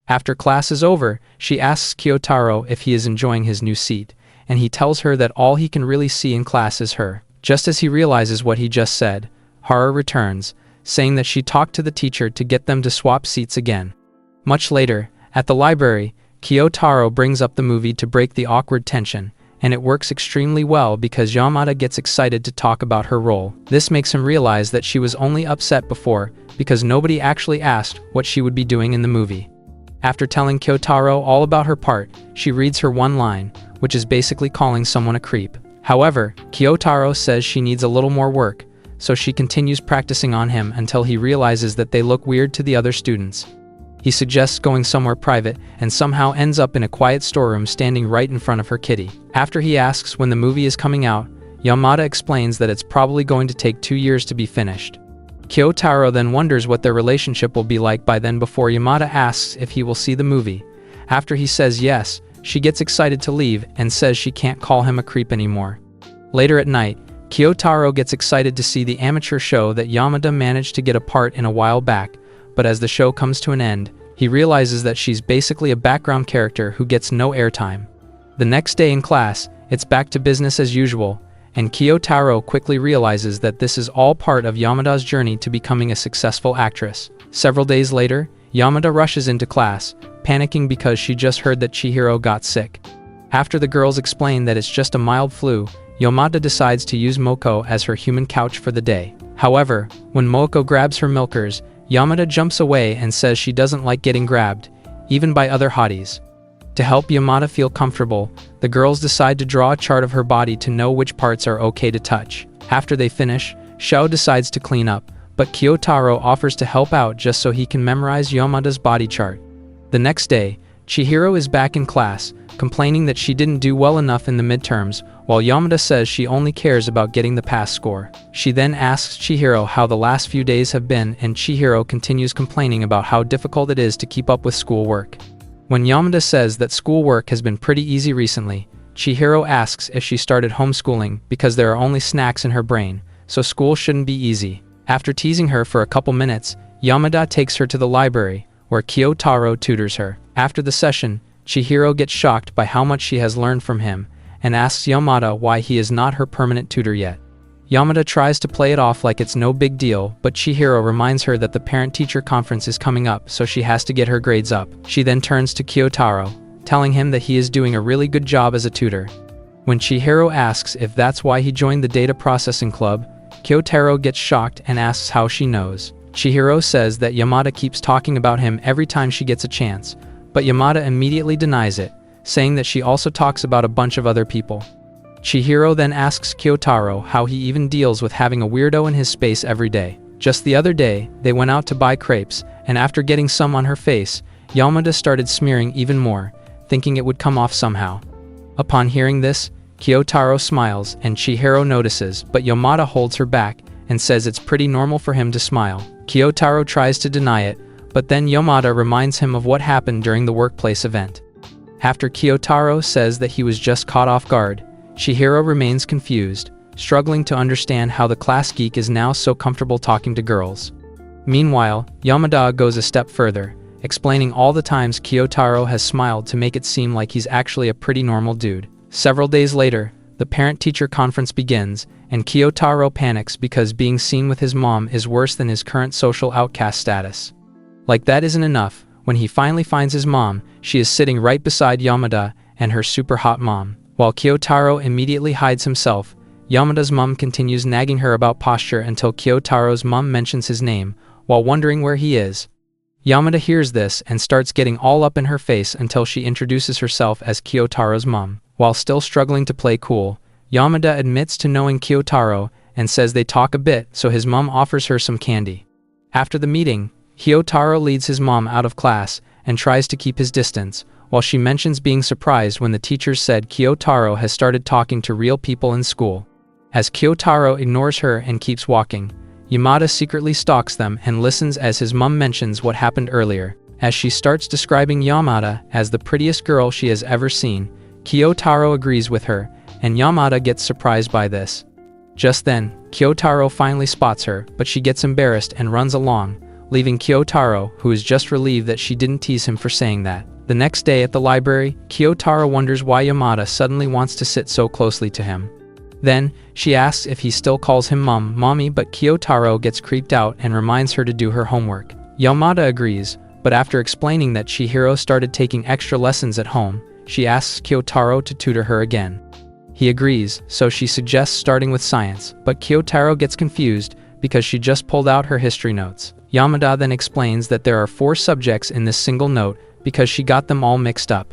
After class is over, she asks Kiyotaro if he is enjoying his new seat, and he tells her that all he can really see in class is her. Just as he realizes what he just said, Hara returns, saying that she talked to the teacher to get them to swap seats again. Much later, at the library, Kiyotaro brings up the movie to break the awkward tension, and it works extremely well because Yamada gets excited to talk about her role. This makes him realize that she was only upset before because nobody actually asked what she would be doing in the movie. After telling Kiyotaro all about her part, she reads her one line, which is basically calling someone a creep. However, Kiyotaro says she needs a little more work, so she continues practicing on him until he realizes that they look weird to the other students. He suggests going somewhere private and somehow ends up in a quiet storeroom standing right in front of her kitty. After he asks when the movie is coming out, Yamada explains that it's probably going to take 2 years to be finished. Kyotaro then wonders what their relationship will be like by then before Yamada asks if he will see the movie. After he says yes, she gets excited to leave and says she can't call him a creep anymore. Later at night, Kyotaro gets excited to see the amateur show that Yamada managed to get a part in a while back, but as the show comes to an end, he realizes that she's basically a background character who gets no airtime. The next day in class, it's back to business as usual, and Kyotaro quickly realizes that this is all part of Yamada's journey to becoming a successful actress. Several days later, Yamada rushes into class, panicking because she just heard that Chihiro got sick. After the girls explain that it's just a mild flu, Yamada decides to use Moko as her human couch for the day. However, when Moko grabs her milkers, Yamada jumps away and says she doesn't like getting grabbed, even by other hotties. To help Yamada feel comfortable, the girls decide to draw a chart of her body to know which parts are okay to touch. After they finish, Shao decides to clean up, but Kyotaro offers to help out just so he can memorize Yamada's body chart. The next day, Chihiro is back in class, complaining that she didn't do well enough in the midterms, while Yamada says she only cares about getting the pass score. She then asks Chihiro how the last few days have been, and Chihiro continues complaining about how difficult it is to keep up with schoolwork. When Yamada says that schoolwork has been pretty easy recently, Chihiro asks if she started homeschooling because there are only snacks in her brain, so school shouldn't be easy. After teasing her for a couple minutes, Yamada takes her to the library, where Kyotaro tutors her. After the session, Chihiro gets shocked by how much she has learned from him, and asks Yamada why he is not her permanent tutor yet. Yamada tries to play it off like it's no big deal, but Chihiro reminds her that the parent-teacher conference is coming up, so she has to get her grades up. She then turns to Kyotaro, telling him that he is doing a really good job as a tutor. When Chihiro asks if that's why he joined the data processing club, Kyotaro gets shocked and asks how she knows. Chihiro says that Yamada keeps talking about him every time she gets a chance, but Yamada immediately denies it, saying that she also talks about a bunch of other people. Chihiro then asks Kyotaro how he even deals with having a weirdo in his space every day. Just the other day, they went out to buy crepes, and after getting some on her face, Yamada started smearing even more, thinking it would come off somehow. Upon hearing this, Kyotaro smiles and Chihiro notices, but Yamada holds her back and says it's pretty normal for him to smile. Kyotaro tries to deny it, but then Yamada reminds him of what happened during the workplace event. After Kyotaro says that he was just caught off guard, Chihiro remains confused, struggling to understand how the class geek is now so comfortable talking to girls. Meanwhile, Yamada goes a step further, explaining all the times Kyotaro has smiled to make it seem like he's actually a pretty normal dude. Several days later, the parent-teacher conference begins, and Kyotaro panics because being seen with his mom is worse than his current social outcast status. Like that isn't enough, when he finally finds his mom, she is sitting right beside Yamada and her super hot mom. While Kyotaro immediately hides himself, Yamada's mom continues nagging her about posture until Kyotaro's mom mentions his name, while wondering where he is. Yamada hears this and starts getting all up in her face until she introduces herself as Kyotaro's mom. While still struggling to play cool, Yamada admits to knowing Kyotaro and says they talk a bit, so his mom offers her some candy. After the meeting, Kyotaro leads his mom out of class and tries to keep his distance, while she mentions being surprised when the teachers said Kyotaro has started talking to real people in school. As Kyotaro ignores her and keeps walking, Yamada secretly stalks them and listens as his mom mentions what happened earlier. As she starts describing Yamada as the prettiest girl she has ever seen, Kyotaro agrees with her, and Yamada gets surprised by this. Just then, Kyotaro finally spots her, but she gets embarrassed and runs along, leaving Kyotaro, who is just relieved that she didn't tease him for saying that. The next day at the library, Kyotaro wonders why Yamada suddenly wants to sit so closely to him. Then, she asks if he still calls him mommy, but Kyotaro gets creeped out and reminds her to do her homework. Yamada agrees, but after explaining that Chihiro started taking extra lessons at home, she asks Kyotaro to tutor her again. He agrees, so she suggests starting with science, but Kyotaro gets confused because she just pulled out her history notes. Yamada then explains that there are 4 subjects in this single note because she got them all mixed up.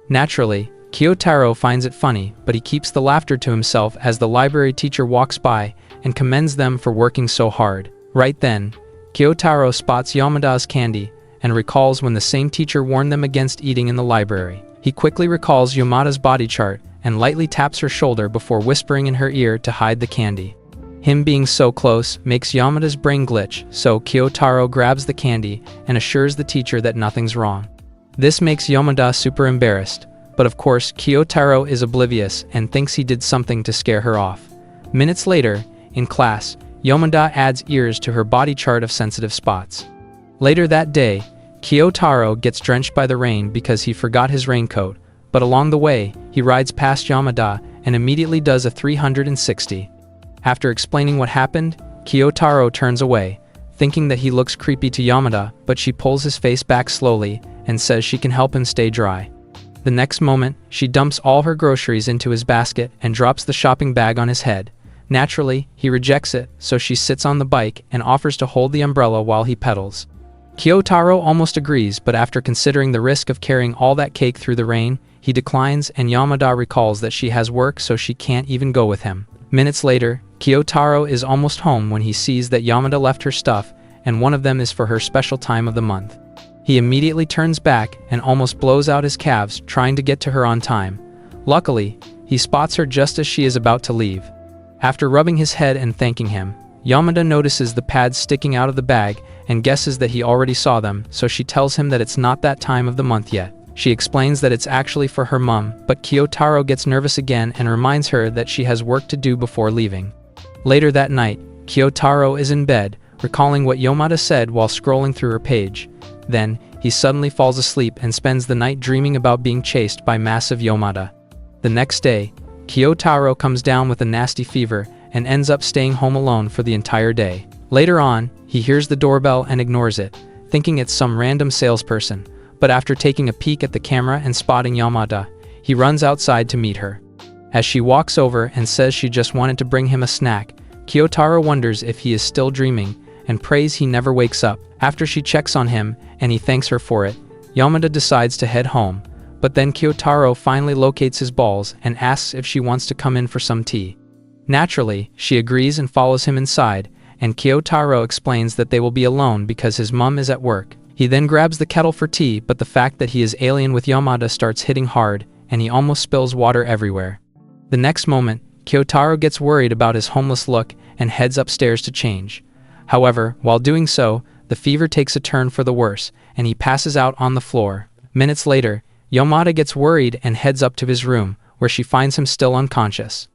Naturally, Kyotaro finds it funny, but he keeps the laughter to himself as the library teacher walks by and commends them for working so hard. Right then, Kyotaro spots Yamada's candy and recalls when the same teacher warned them against eating in the library. He quickly recalls Yamada's body chart and lightly taps her shoulder before whispering in her ear to hide the candy. Him being so close makes Yamada's brain glitch, so Kyotaro grabs the candy and assures the teacher that nothing's wrong. This makes Yamada super embarrassed, but of course Kyotaro is oblivious and thinks he did something to scare her off. Minutes later, in class, Yamada adds ears to her body chart of sensitive spots. Later that day, Kyotaro gets drenched by the rain because he forgot his raincoat, but along the way, he rides past Yamada and immediately does a 360. After explaining what happened, Kyotaro turns away, thinking that he looks creepy to Yamada, but she pulls his face back slowly and says she can help him stay dry. The next moment, she dumps all her groceries into his basket and drops the shopping bag on his head. Naturally, he rejects it, so she sits on the bike and offers to hold the umbrella while he pedals. Kyotaro almost agrees, but after considering the risk of carrying all that cake through the rain, he declines, and Yamada recalls that she has work, so she can't even go with him. Minutes later, Kyotaro is almost home when he sees that Yamada left her stuff, and one of them is for her special time of the month. He immediately turns back and almost blows out his calves trying to get to her on time. Luckily, he spots her just as she is about to leave. After rubbing his head and thanking him, Yamada notices the pads sticking out of the bag and guesses that he already saw them, so she tells him that it's not that time of the month yet. She explains that it's actually for her mom, but Kyotaro gets nervous again and reminds her that she has work to do before leaving. Later that night, Kyotaro is in bed, recalling what Yamada said while scrolling through her page. Then, he suddenly falls asleep and spends the night dreaming about being chased by massive Yamada. The next day, Kyotaro comes down with a nasty fever and ends up staying home alone for the entire day. Later on, he hears the doorbell and ignores it, thinking it's some random salesperson, but after taking a peek at the camera and spotting Yamada, he runs outside to meet her. As she walks over and says she just wanted to bring him a snack, Kyotaro wonders if he is still dreaming and prays he never wakes up. After she checks on him and he thanks her for it, Yamada decides to head home, but then Kyotaro finally locates his balls and asks if she wants to come in for some tea. Naturally, she agrees and follows him inside, and Kyotaro explains that they will be alone because his mom is at work. He then grabs the kettle for tea, but the fact that he is alien with Yamada starts hitting hard, and he almost spills water everywhere. The next moment, Kyotaro gets worried about his homeless look and heads upstairs to change. However, while doing so, the fever takes a turn for the worse, and he passes out on the floor. Minutes later, Yamada gets worried and heads up to his room, where she finds him still unconscious.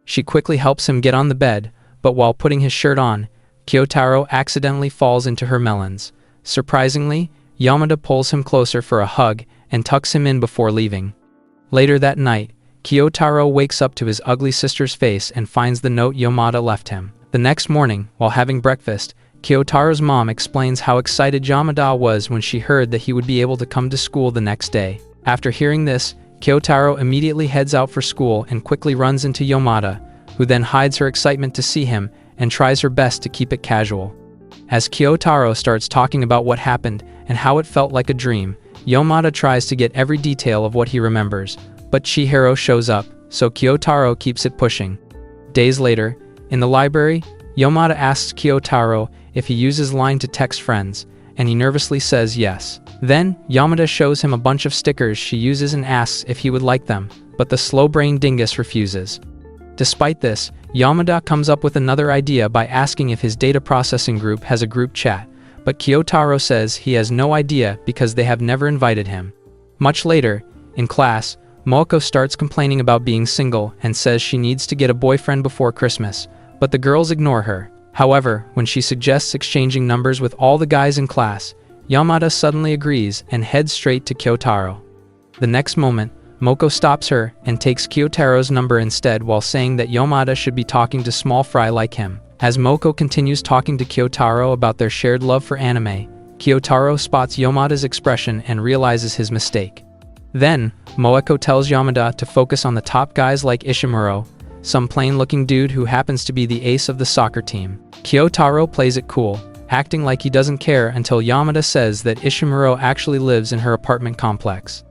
She quickly helps him get on the bed, but while putting his shirt on, Kyotaro accidentally falls into her melons. Surprisingly, Yamada pulls him closer for a hug and tucks him in before leaving. Later that night, Kyotaro wakes up to his ugly sister's face and finds the note Yamada left him. The next morning, while having breakfast, Kyotaro's mom explains how excited Yamada was when she heard that he would be able to come to school the next day. After hearing this, Kyotaro immediately heads out for school and quickly runs into Yamada, who then hides her excitement to see him and tries her best to keep it casual. As Kyotaro starts talking about what happened and how it felt like a dream, Yamada tries to get every detail of what he remembers, but Chihiro shows up, so Kyotaro keeps it pushing. Days later, in the library, Yamada asks Kyotaro if he uses line to text friends, and he nervously says yes. Then, Yamada shows him a bunch of stickers she uses and asks if he would like them, but the slow-brained dingus refuses. Despite this, Yamada comes up with another idea by asking if his data processing group has a group chat, but Kyotaro says he has no idea because they have never invited him. Much later, in class, Moeko starts complaining about being single and says she needs to get a boyfriend before Christmas, but the girls ignore her. However, when she suggests exchanging numbers with all the guys in class, Yamada suddenly agrees and heads straight to Kyotaro. The next moment, Moeko stops her and takes Kyotaro's number instead while saying that Yamada should be talking to small fry like him. As Moeko continues talking to Kyotaro about their shared love for anime, Kyotaro spots Yamada's expression and realizes his mistake. Then, Moeko tells Yamada to focus on the top guys like Ishimuro, some plain-looking dude who happens to be the ace of the soccer team. Kyotaro plays it cool, acting like he doesn't care until Yamada says that Ishimuro actually lives in her apartment complex.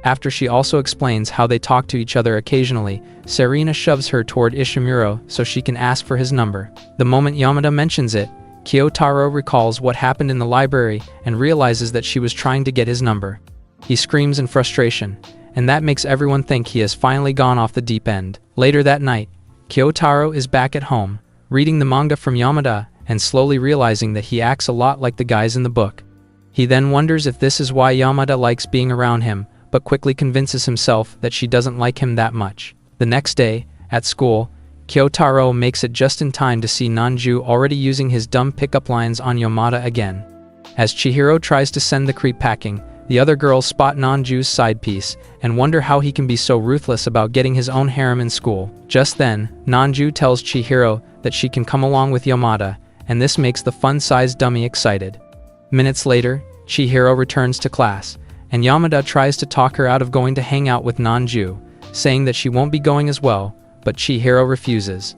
After she also explains how they talk to each other occasionally, Serena shoves her toward Ishimuro so she can ask for his number. The moment Yamada mentions it, Kyotaro recalls what happened in the library and realizes that she was trying to get his number. He screams in frustration, and that makes everyone think he has finally gone off the deep end. Later that night, Kyotaro is back at home, reading the manga from Yamada and slowly realizing that he acts a lot like the guys in the book. He then wonders if this is why Yamada likes being around him, but quickly convinces himself that she doesn't like him that much. The next day, at school, Kyotaro makes it just in time to see Nanju already using his dumb pickup lines on Yamada again. As Chihiro tries to send the creep packing, the other girls spot Nanju's side piece and wonder how he can be so ruthless about getting his own harem in school. Just then, Nanju tells Chihiro that she can come along with Yamada, and this makes the fun-sized dummy excited. Minutes later, Chihiro returns to class, and Yamada tries to talk her out of going to hang out with Nanju, saying that she won't be going as well, but Chihiro refuses.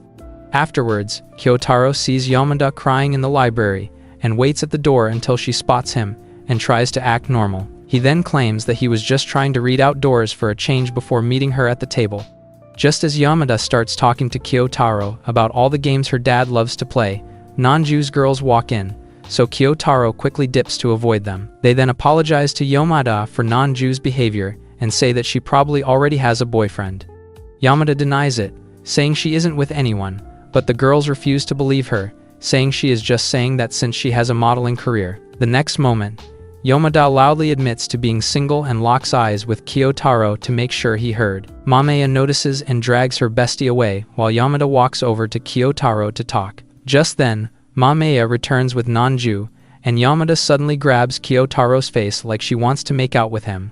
Afterwards, Kyotaro sees Yamada crying in the library and waits at the door until she spots him and tries to act normal. He then claims that he was just trying to read outdoors for a change before meeting her at the table. Just as Yamada starts talking to Kyotaro about all the games her dad loves to play, Nanju's girls walk in, so Kyotaro quickly dips to avoid them. They then apologize to Yamada for Nanju's behavior and say that she probably already has a boyfriend. Yamada denies it, saying she isn't with anyone, but the girls refuse to believe her, saying she is just saying that since she has a modeling career. The next moment, Yamada loudly admits to being single and locks eyes with Kyotaro to make sure he heard. Mamea notices and drags her bestie away while Yamada walks over to Kyotaro to talk. Just then, Mamea returns with Nanju, and Yamada suddenly grabs Kyotaro's face like she wants to make out with him.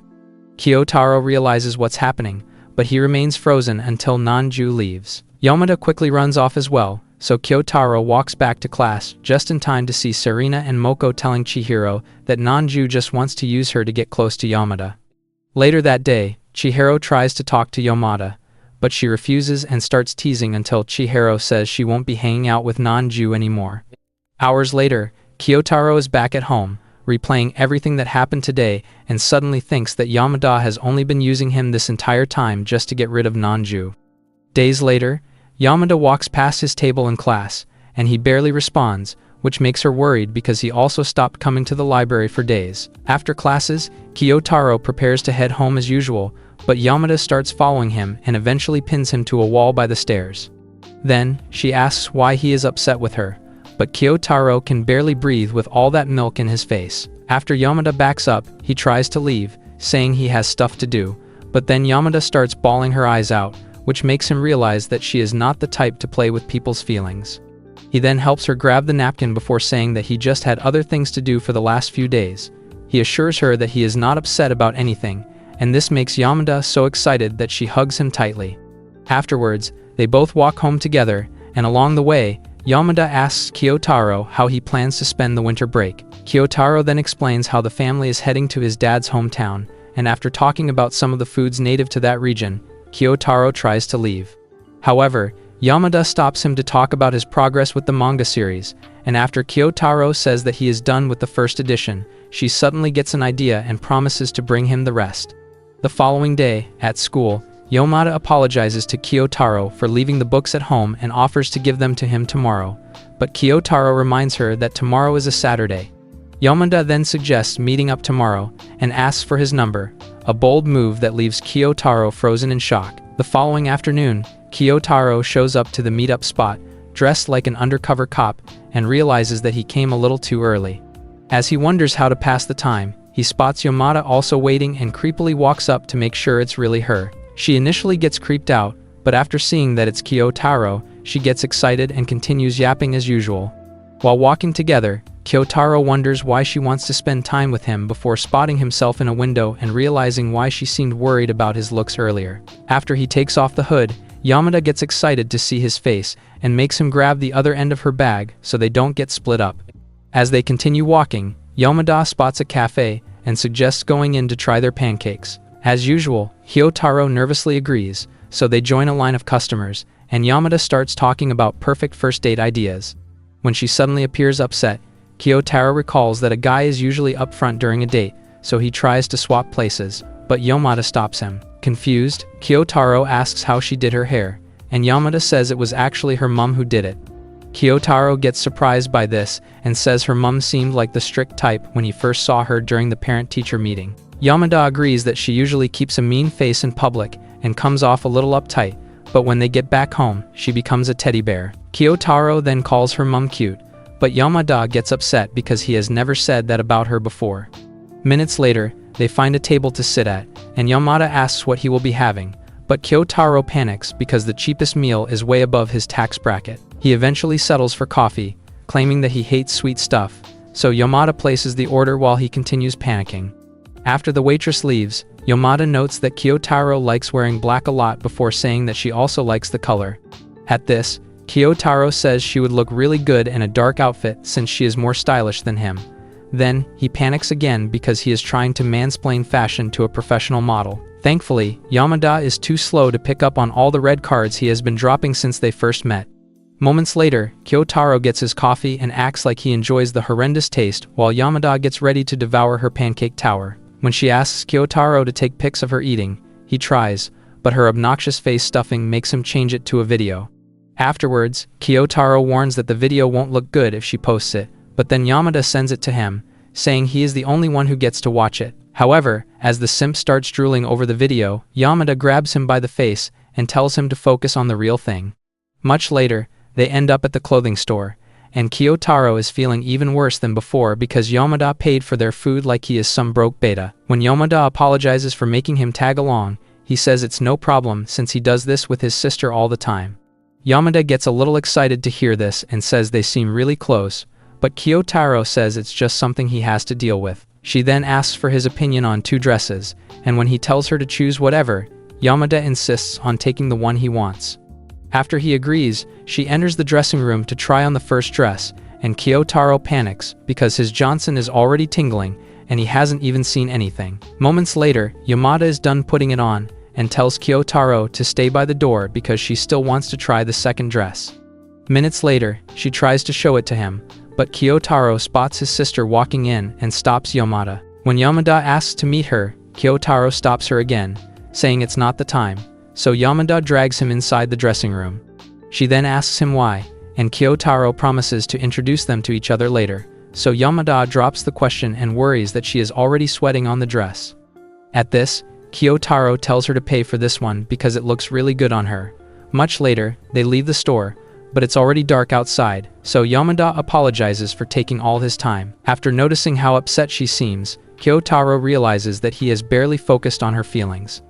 Kyotaro realizes what's happening, but he remains frozen until Nanju leaves. Yamada quickly runs off as well, so Kyotaro walks back to class just in time to see Serena and Moko telling Chihiro that Nanju just wants to use her to get close to Yamada. Later that day, Chihiro tries to talk to Yamada, but she refuses and starts teasing until Chihiro says she won't be hanging out with Nanju anymore. Hours later, Kyotaro is back at home, replaying everything that happened today and suddenly thinks that Yamada has only been using him this entire time just to get rid of Nanju. Days later, Yamada walks past his table in class, and he barely responds, which makes her worried because he also stopped coming to the library for days. After classes, Kyotaro prepares to head home as usual, but Yamada starts following him and eventually pins him to a wall by the stairs. Then, she asks why he is upset with her, but Kyotaro can barely breathe with all that milk in his face. After Yamada backs up, he tries to leave, saying he has stuff to do, but then Yamada starts bawling her eyes out, which makes him realize that she is not the type to play with people's feelings. He then helps her grab the napkin before saying that he just had other things to do for the last few days. He assures her that he is not upset about anything, and this makes Yamada so excited that she hugs him tightly. Afterwards, they both walk home together, and along the way, Yamada asks Kyotaro how he plans to spend the winter break. Kyotaro then explains how the family is heading to his dad's hometown, and after talking about some of the foods native to that region, Kyotaro tries to leave. However, Yamada stops him to talk about his progress with the manga series, and after Kyotaro says that he is done with the first edition, she suddenly gets an idea and promises to bring him the rest. The following day, at school, Yamada apologizes to Kyotaro for leaving the books at home and offers to give them to him tomorrow, but Kyotaro reminds her that tomorrow is a Saturday. Yamada then suggests meeting up tomorrow and asks for his number, a bold move that leaves Kyotaro frozen in shock. The following afternoon, Kyotaro shows up to the meetup spot, dressed like an undercover cop, and realizes that he came a little too early. As he wonders how to pass the time, he spots Yamada also waiting and creepily walks up to make sure it's really her. She initially gets creeped out, but after seeing that it's Kyotaro, she gets excited and continues yapping as usual. While walking together, Kyotaro wonders why she wants to spend time with him before spotting himself in a window and realizing why she seemed worried about his looks earlier. After he takes off the hood, Yamada gets excited to see his face and makes him grab the other end of her bag so they don't get split up. As they continue walking, Yamada spots a cafe and suggests going in to try their pancakes. As usual, Kyotaro nervously agrees, so they join a line of customers, and Yamada starts talking about perfect first date ideas. When she suddenly appears upset, Kyotaro recalls that a guy is usually upfront during a date, so he tries to swap places, but Yamada stops him. Confused, Kyotaro asks how she did her hair, and Yamada says it was actually her mum who did it. Kyotaro gets surprised by this and says her mum seemed like the strict type when he first saw her during the parent-teacher meeting. Yamada agrees that she usually keeps a mean face in public and comes off a little uptight, but when they get back home, she becomes a teddy bear. Kyotaro then calls her mom cute, but Yamada gets upset because he has never said that about her before. Minutes later, they find a table to sit at, and Yamada asks what he will be having, but Kyotaro panics because the cheapest meal is way above his tax bracket. He eventually settles for coffee, claiming that he hates sweet stuff, so Yamada places the order while he continues panicking. After the waitress leaves, Yamada notes that Kyotaro likes wearing black a lot before saying that she also likes the color. At this, Kyotaro says she would look really good in a dark outfit since she is more stylish than him. Then, he panics again because he is trying to mansplain fashion to a professional model. Thankfully, Yamada is too slow to pick up on all the red cards he has been dropping since they first met. Moments later, Kyotaro gets his coffee and acts like he enjoys the horrendous taste while Yamada gets ready to devour her pancake tower. When she asks Kyotaro to take pics of her eating, he tries, but her obnoxious face stuffing makes him change it to a video. Afterwards, Kyotaro warns that the video won't look good if she posts it, but then Yamada sends it to him, saying he is the only one who gets to watch it. However, as the simp starts drooling over the video, Yamada grabs him by the face and tells him to focus on the real thing. Much later, they end up at the clothing store, and Kyotaro is feeling even worse than before because Yamada paid for their food like he is some broke beta. When Yamada apologizes for making him tag along, he says it's no problem since he does this with his sister all the time. Yamada gets a little excited to hear this and says they seem really close, but Kyotaro says it's just something he has to deal with. She then asks for his opinion on 2 dresses, and when he tells her to choose whatever, Yamada insists on taking the one he wants. After he agrees, she enters the dressing room to try on the first dress, and Kyotaro panics because his Johnson is already tingling and he hasn't even seen anything. Moments later, Yamada is done putting it on and tells Kyotaro to stay by the door because she still wants to try the second dress. Minutes later, she tries to show it to him, but Kyotaro spots his sister walking in and stops Yamada. When Yamada asks to meet her, Kyotaro stops her again, saying it's not the time, so Yamada drags him inside the dressing room. She then asks him why, and Kyotaro promises to introduce them to each other later, so Yamada drops the question and worries that she is already sweating on the dress. At this, Kyotaro tells her to pay for this one because it looks really good on her. Much later, they leave the store, but it's already dark outside, so Yamada apologizes for taking all his time. After noticing how upset she seems, Kyotaro realizes that he has barely focused on her feelings.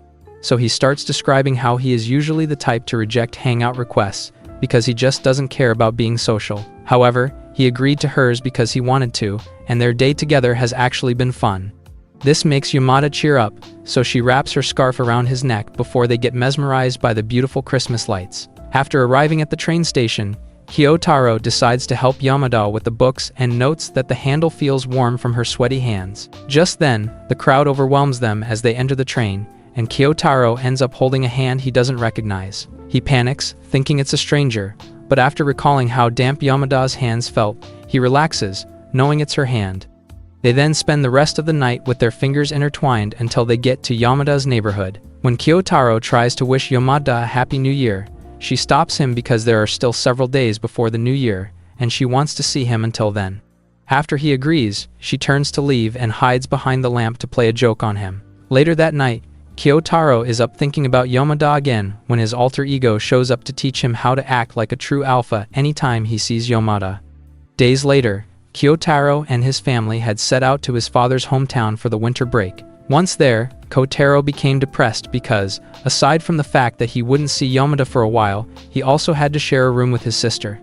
So he starts describing how he is usually the type to reject hangout requests because he just doesn't care about being social. However, he agreed to hers because he wanted to, and their day together has actually been fun. This makes Yamada cheer up, so she wraps her scarf around his neck before they get mesmerized by the beautiful Christmas lights. After arriving at the train station, Kyotaro decides to help Yamada with the books and notes that the handle feels warm from her sweaty hands. Just then, the crowd overwhelms them as they enter the train, and Kyotaro ends up holding a hand he doesn't recognize. He panics, thinking it's a stranger, but after recalling how damp Yamada's hands felt, he relaxes, knowing it's her hand. They then spend the rest of the night with their fingers intertwined until they get to Yamada's neighborhood. When Kyotaro tries to wish Yamada a Happy New Year, she stops him because there are still several days before the new year, and she wants to see him until then. After he agrees, she turns to leave and hides behind the lamp to play a joke on him. Later that night, Kyotaro is up thinking about Yamada again when his alter ego shows up to teach him how to act like a true alpha anytime he sees Yamada. Days later, Kyotaro and his family had set out to his father's hometown for the winter break. Once there, Kotaro became depressed because, aside from the fact that he wouldn't see Yamada for a while, he also had to share a room with his sister.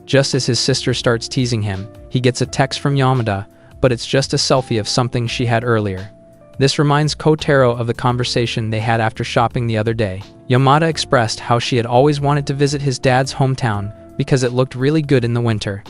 Just as his sister starts teasing him, he gets a text from Yamada, but it's just a selfie of something she had earlier. This reminds Kotaro of the conversation they had after shopping the other day. Yamada expressed how she had always wanted to visit his dad's hometown because it looked really good in the winter.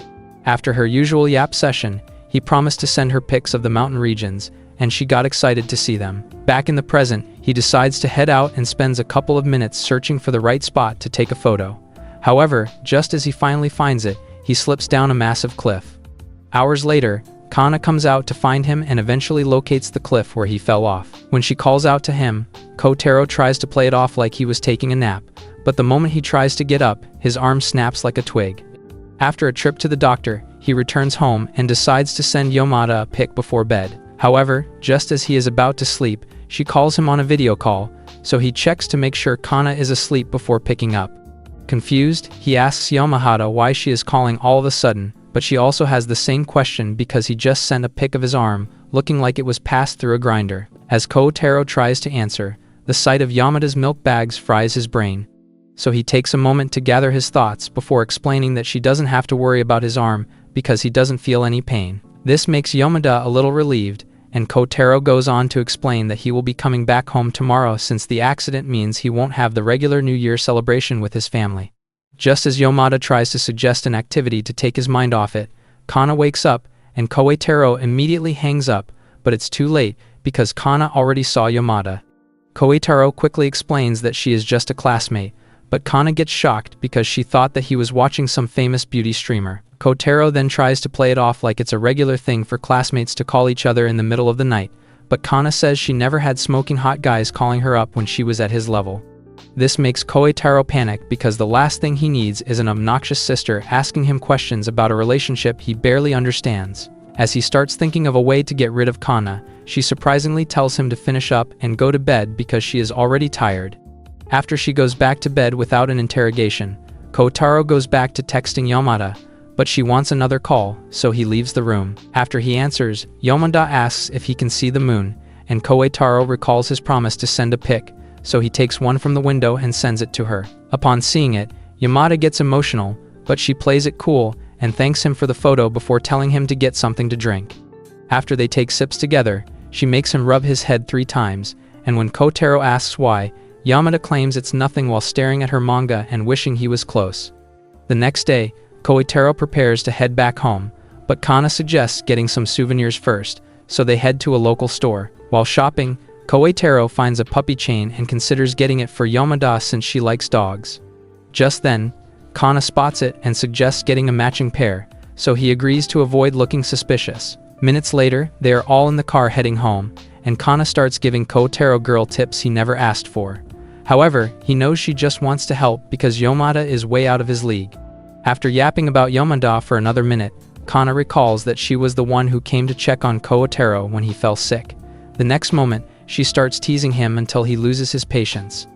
After her usual yap session, he promised to send her pics of the mountain regions, and she got excited to see them. Back in the present, he decides to head out and spends a couple of minutes searching for the right spot to take a photo. However, just as he finally finds it, he slips down a massive cliff. Hours later, Kana comes out to find him and eventually locates the cliff where he fell off. When she calls out to him, Kotaro tries to play it off like he was taking a nap, but the moment he tries to get up, his arm snaps like a twig. After a trip to the doctor, he returns home and decides to send Yamada a pic before bed. However, just as he is about to sleep, she calls him on a video call, so he checks to make sure Kana is asleep before picking up. Confused, he asks Yamada why she is calling all of a sudden, but she also has the same question because he just sent a pic of his arm, looking like it was passed through a grinder. As Kotaro tries to answer, the sight of Yamada's milk bags fries his brain. So he takes a moment to gather his thoughts before explaining that she doesn't have to worry about his arm because he doesn't feel any pain. This makes Yamada a little relieved, and Kotaro goes on to explain that he will be coming back home tomorrow since the accident means he won't have the regular New Year celebration with his family. Just as Yamada tries to suggest an activity to take his mind off it, Kana wakes up, and Kotaro immediately hangs up, but it's too late because Kana already saw Yamada. Kotaro quickly explains that she is just a classmate, but Kana gets shocked because she thought that he was watching some famous beauty streamer. Kotaro then tries to play it off like it's a regular thing for classmates to call each other in the middle of the night, but Kana says she never had smoking hot guys calling her up when she was at his level. This makes Kotaro panic because the last thing he needs is an obnoxious sister asking him questions about a relationship he barely understands. As he starts thinking of a way to get rid of Kana, she surprisingly tells him to finish up and go to bed because she is already tired. After she goes back to bed without an interrogation, Kotaro goes back to texting Yamada, but she wants another call, so he leaves the room. After he answers, Yamada asks if he can see the moon, and Kotaro recalls his promise to send a pic, so he takes one from the window and sends it to her. Upon seeing it, Yamada gets emotional, but she plays it cool and thanks him for the photo before telling him to get something to drink. After they take sips together, she makes him rub his head 3 times, and when Kotaro asks why, Yamada claims it's nothing while staring at her manga and wishing he was close. The next day, Kotaro prepares to head back home, but Kana suggests getting some souvenirs first, so they head to a local store. While shopping, Kotaro finds a puppy chain and considers getting it for Yamada since she likes dogs. Just then, Kana spots it and suggests getting a matching pair, so he agrees to avoid looking suspicious. Minutes later, they are all in the car heading home, and Kana starts giving Kotaro girl tips he never asked for. However, he knows she just wants to help because Yamada is way out of his league. After yapping about Yamada for another minute, Kana recalls that she was the one who came to check on Kotaro when he fell sick. The next moment, she starts teasing him until he loses his patience.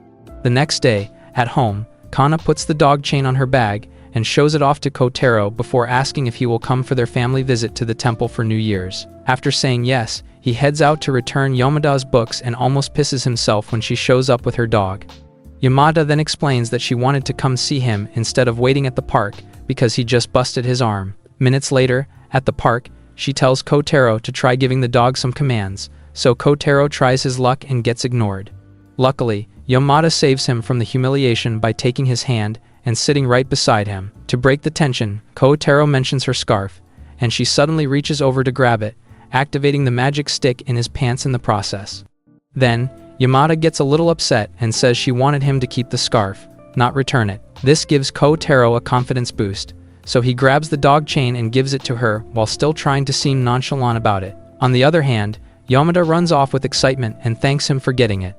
The next day, at home, Kana puts the dog chain on her bag and shows it off to Kotaro before asking if he will come for their family visit to the temple for New Year's. After saying yes, he heads out to return Yamada's books and almost pisses himself when she shows up with her dog. Yamada then explains that she wanted to come see him instead of waiting at the park because he just busted his arm. Minutes later, at the park, she tells Kotaro to try giving the dog some commands, so Kotaro tries his luck and gets ignored. Luckily, Yamada saves him from the humiliation by taking his hand and sitting right beside him. To break the tension, Kotaro mentions her scarf, and she suddenly reaches over to grab it, activating the magic stick in his pants in the process. Then, Yamada gets a little upset and says she wanted him to keep the scarf, not return it. This gives Kotaro a confidence boost, so he grabs the dog chain and gives it to her while still trying to seem nonchalant about it. On the other hand, Yamada runs off with excitement and thanks him for getting it.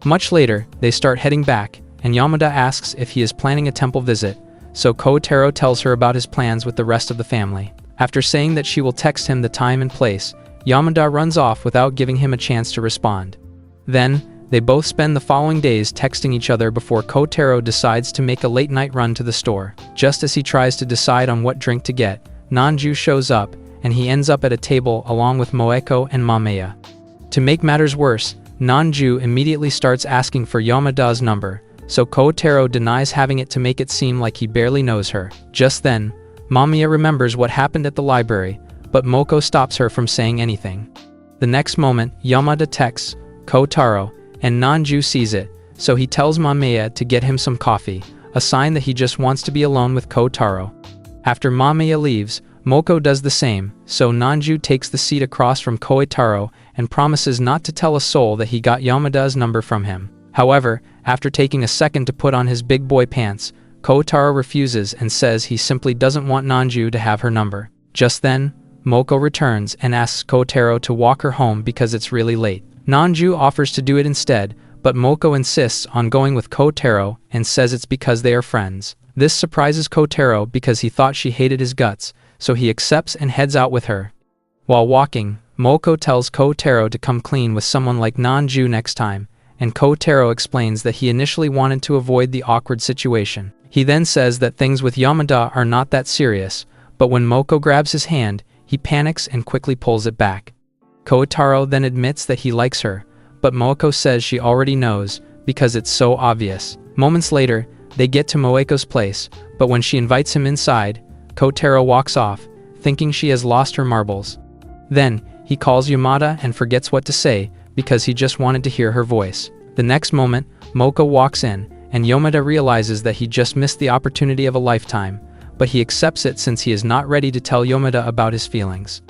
Much later, they start heading back, and Yamada asks if he is planning a temple visit, so Kotaro tells her about his plans with the rest of the family. After saying that she will text him the time and place, Yamada runs off without giving him a chance to respond. Then, they both spend the following days texting each other before Kotaro decides to make a late-night run to the store. Just as he tries to decide on what drink to get, Nanju shows up, and he ends up at a table along with Moeko and Mameya. To make matters worse, Nanju immediately starts asking for Yamada's number, so Kotaro denies having it to make it seem like he barely knows her. Just then, Mameya remembers what happened at the library, but Moko stops her from saying anything. The next moment, Yamada texts Kotaro, and Nanju sees it, so he tells Mameya to get him some coffee, a sign that he just wants to be alone with Kotaro. After Mameya leaves, Moko does the same, so Nanju takes the seat across from Kotaro and promises not to tell a soul that he got Yamada's number from him. However, after taking a second to put on his big boy pants, Kotaro refuses and says he simply doesn't want Nanju to have her number. Just then, Moko returns and asks Kotaro to walk her home because it's really late. Nanju offers to do it instead, but Moko insists on going with Kotaro and says it's because they are friends. This surprises Kotaro because he thought she hated his guts, so he accepts and heads out with her. While walking, Moko tells Kotaro to come clean with someone like Nanju next time, and Kotaro explains that he initially wanted to avoid the awkward situation. He then says that things with Yamada are not that serious, but when Moko grabs his hand, he panics and quickly pulls it back. Kotaro then admits that he likes her, but Moko says she already knows, because it's so obvious. Moments later, they get to Moeko's place, but when she invites him inside, Kotaro walks off, thinking she has lost her marbles. Then, he calls Yamada and forgets what to say, because he just wanted to hear her voice. The next moment, Moko walks in, and Yamada realizes that he just missed the opportunity of a lifetime, but he accepts it since he is not ready to tell Yamada about his feelings.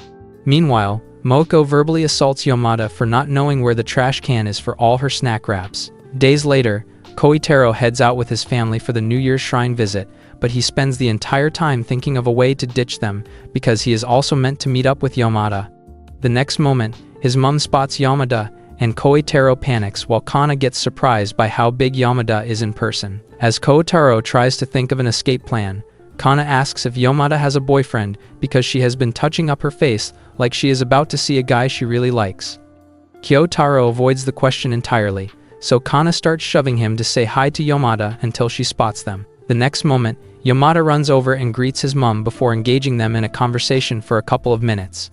Meanwhile, Moko verbally assaults Yamada for not knowing where the trash can is for all her snack wraps. Days later, Kotaro heads out with his family for the New Year's shrine visit, but he spends the entire time thinking of a way to ditch them because he is also meant to meet up with Yamada. The next moment, his mom spots Yamada, and Kotaro panics while Kana gets surprised by how big Yamada is in person. As Kotaro tries to think of an escape plan, Kana asks if Yamada has a boyfriend because she has been touching up her face like she is about to see a guy she really likes. Kotaro avoids the question entirely, so Kana starts shoving him to say hi to Yamada until she spots them. The next moment, Yamada runs over and greets his mom before engaging them in a conversation for a couple of minutes.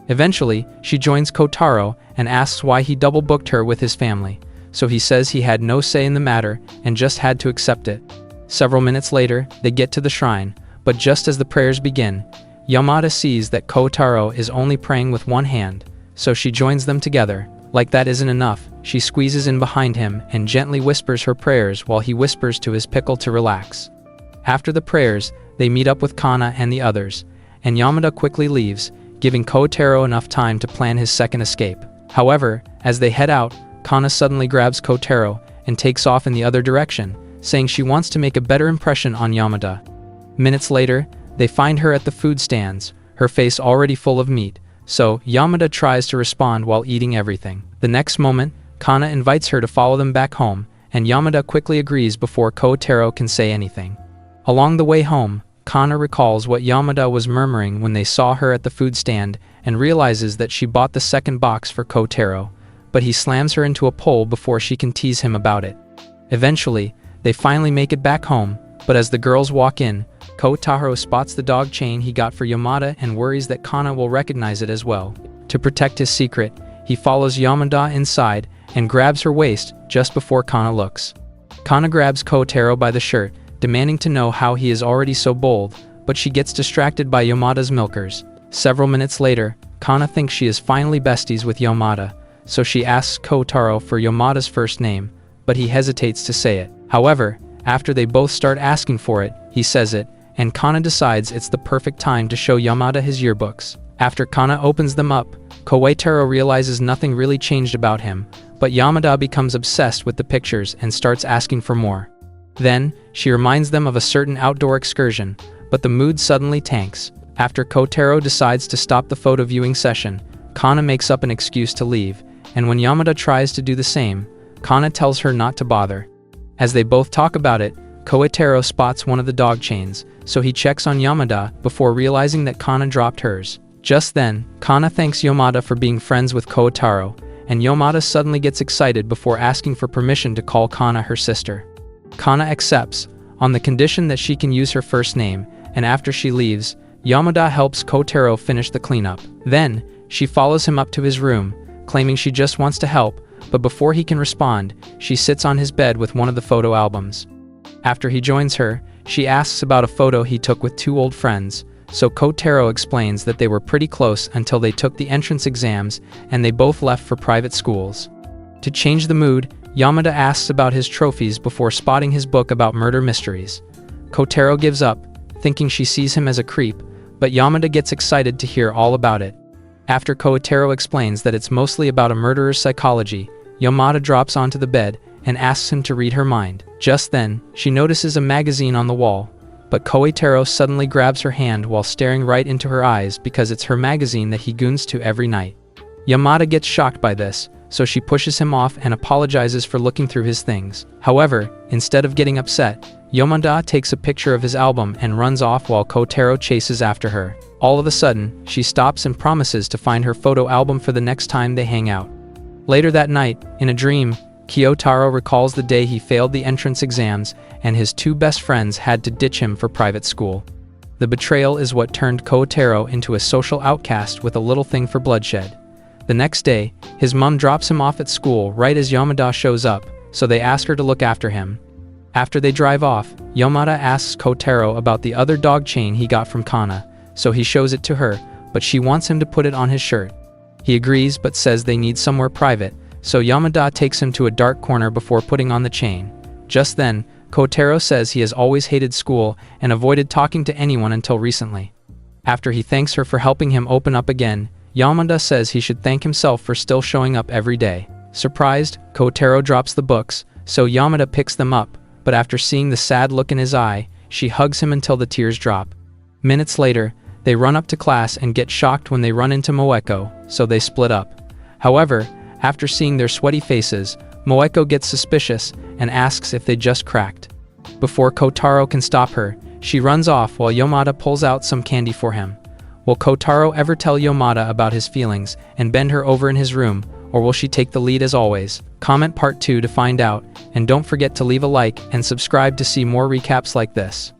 Eventually, she joins Kotaro and asks why he double-booked her with his family, so he says he had no say in the matter and just had to accept it. Several minutes later, they get to the shrine, but just as the prayers begin, Yamada sees that Kotaro is only praying with one hand, so she joins them together. Like that isn't enough, she squeezes in behind him and gently whispers her prayers while he whispers to his pickle to relax. After the prayers, they meet up with Kana and the others, and Yamada quickly leaves, giving Kotaro enough time to plan his second escape. However, as they head out, Kana suddenly grabs Kotaro and takes off in the other direction, saying she wants to make a better impression on Yamada. Minutes later, they find her at the food stands, her face already full of meat, so Yamada tries to respond while eating everything. The next moment, Kana invites her to follow them back home, and Yamada quickly agrees before Kotaro can say anything. Along the way home, Kana recalls what Yamada was murmuring when they saw her at the food stand and realizes that she bought the second box for Kotaro, but he slams her into a pole before she can tease him about it. Eventually, they finally make it back home, but as the girls walk in, Kotaro spots the dog chain he got for Yamada and worries that Kana will recognize it as well. To protect his secret, he follows Yamada inside and grabs her waist just before Kana looks. Kana grabs Kotaro by the shirt, demanding to know how he is already so bold, but she gets distracted by Yamada's milkers. Several minutes later, Kana thinks she is finally besties with Yamada, so she asks Kotaro for Yamada's first name, but he hesitates to say it. However, after they both start asking for it, he says it, and Kana decides it's the perfect time to show Yamada his yearbooks. After Kana opens them up, Kotaro realizes nothing really changed about him, but Yamada becomes obsessed with the pictures and starts asking for more. Then, she reminds them of a certain outdoor excursion, but the mood suddenly tanks. After Kotaro decides to stop the photo viewing session, Kana makes up an excuse to leave, and when Yamada tries to do the same, Kana tells her not to bother. As they both talk about it, Kotaro spots one of the dog chains, so he checks on Yamada before realizing that Kana dropped hers. Just then, Kana thanks Yamada for being friends with Kotaro, and Yamada suddenly gets excited before asking for permission to call Kana her sister. Kana accepts, on the condition that she can use her first name, and after she leaves, Yamada helps Kotaro finish the cleanup. Then, she follows him up to his room, claiming she just wants to help, but before he can respond, she sits on his bed with one of the photo albums. After he joins her, she asks about a photo he took with two old friends, so Kotaro explains that they were pretty close until they took the entrance exams and they both left for private schools. To change the mood, Yamada asks about his trophies before spotting his book about murder mysteries. Kotaro gives up, thinking she sees him as a creep, but Yamada gets excited to hear all about it. After Kotaro explains that it's mostly about a murderer's psychology, Yamada drops onto the bed and asks him to read her mind. Just then, she notices a magazine on the wall, but Kotaro suddenly grabs her hand while staring right into her eyes because it's her magazine that he goons to every night. Yamada gets shocked by this, so she pushes him off and apologizes for looking through his things. However, instead of getting upset, Yamada takes a picture of his album and runs off while Kotaro chases after her. All of a sudden, she stops and promises to find her photo album for the next time they hang out. Later that night, in a dream, Kotaro recalls the day he failed the entrance exams and his two best friends had to ditch him for private school. The betrayal is what turned Kotaro into a social outcast with a little thing for bloodshed. The next day, his mom drops him off at school right as Yamada shows up, so they ask her to look after him. After they drive off, Yamada asks Kotaro about the other dog chain he got from Kana, so he shows it to her, but she wants him to put it on his shirt. He agrees but says they need somewhere private, so Yamada takes him to a dark corner before putting on the chain. Just then, Kotaro says he has always hated school and avoided talking to anyone until recently. After he thanks her for helping him open up again, Yamada says he should thank himself for still showing up every day. Surprised, Kotaro drops the books, so Yamada picks them up, but after seeing the sad look in his eye, she hugs him until the tears drop. Minutes later, they run up to class and get shocked when they run into Moeko, so they split up. However, after seeing their sweaty faces, Moeko gets suspicious and asks if they just cracked. Before Kotaro can stop her, she runs off while Yamada pulls out some candy for him. Will Kotaro ever tell Yamada about his feelings and bend her over in his room, or will she take the lead as always? Comment part 2 to find out, and don't forget to leave a like and subscribe to see more recaps like this.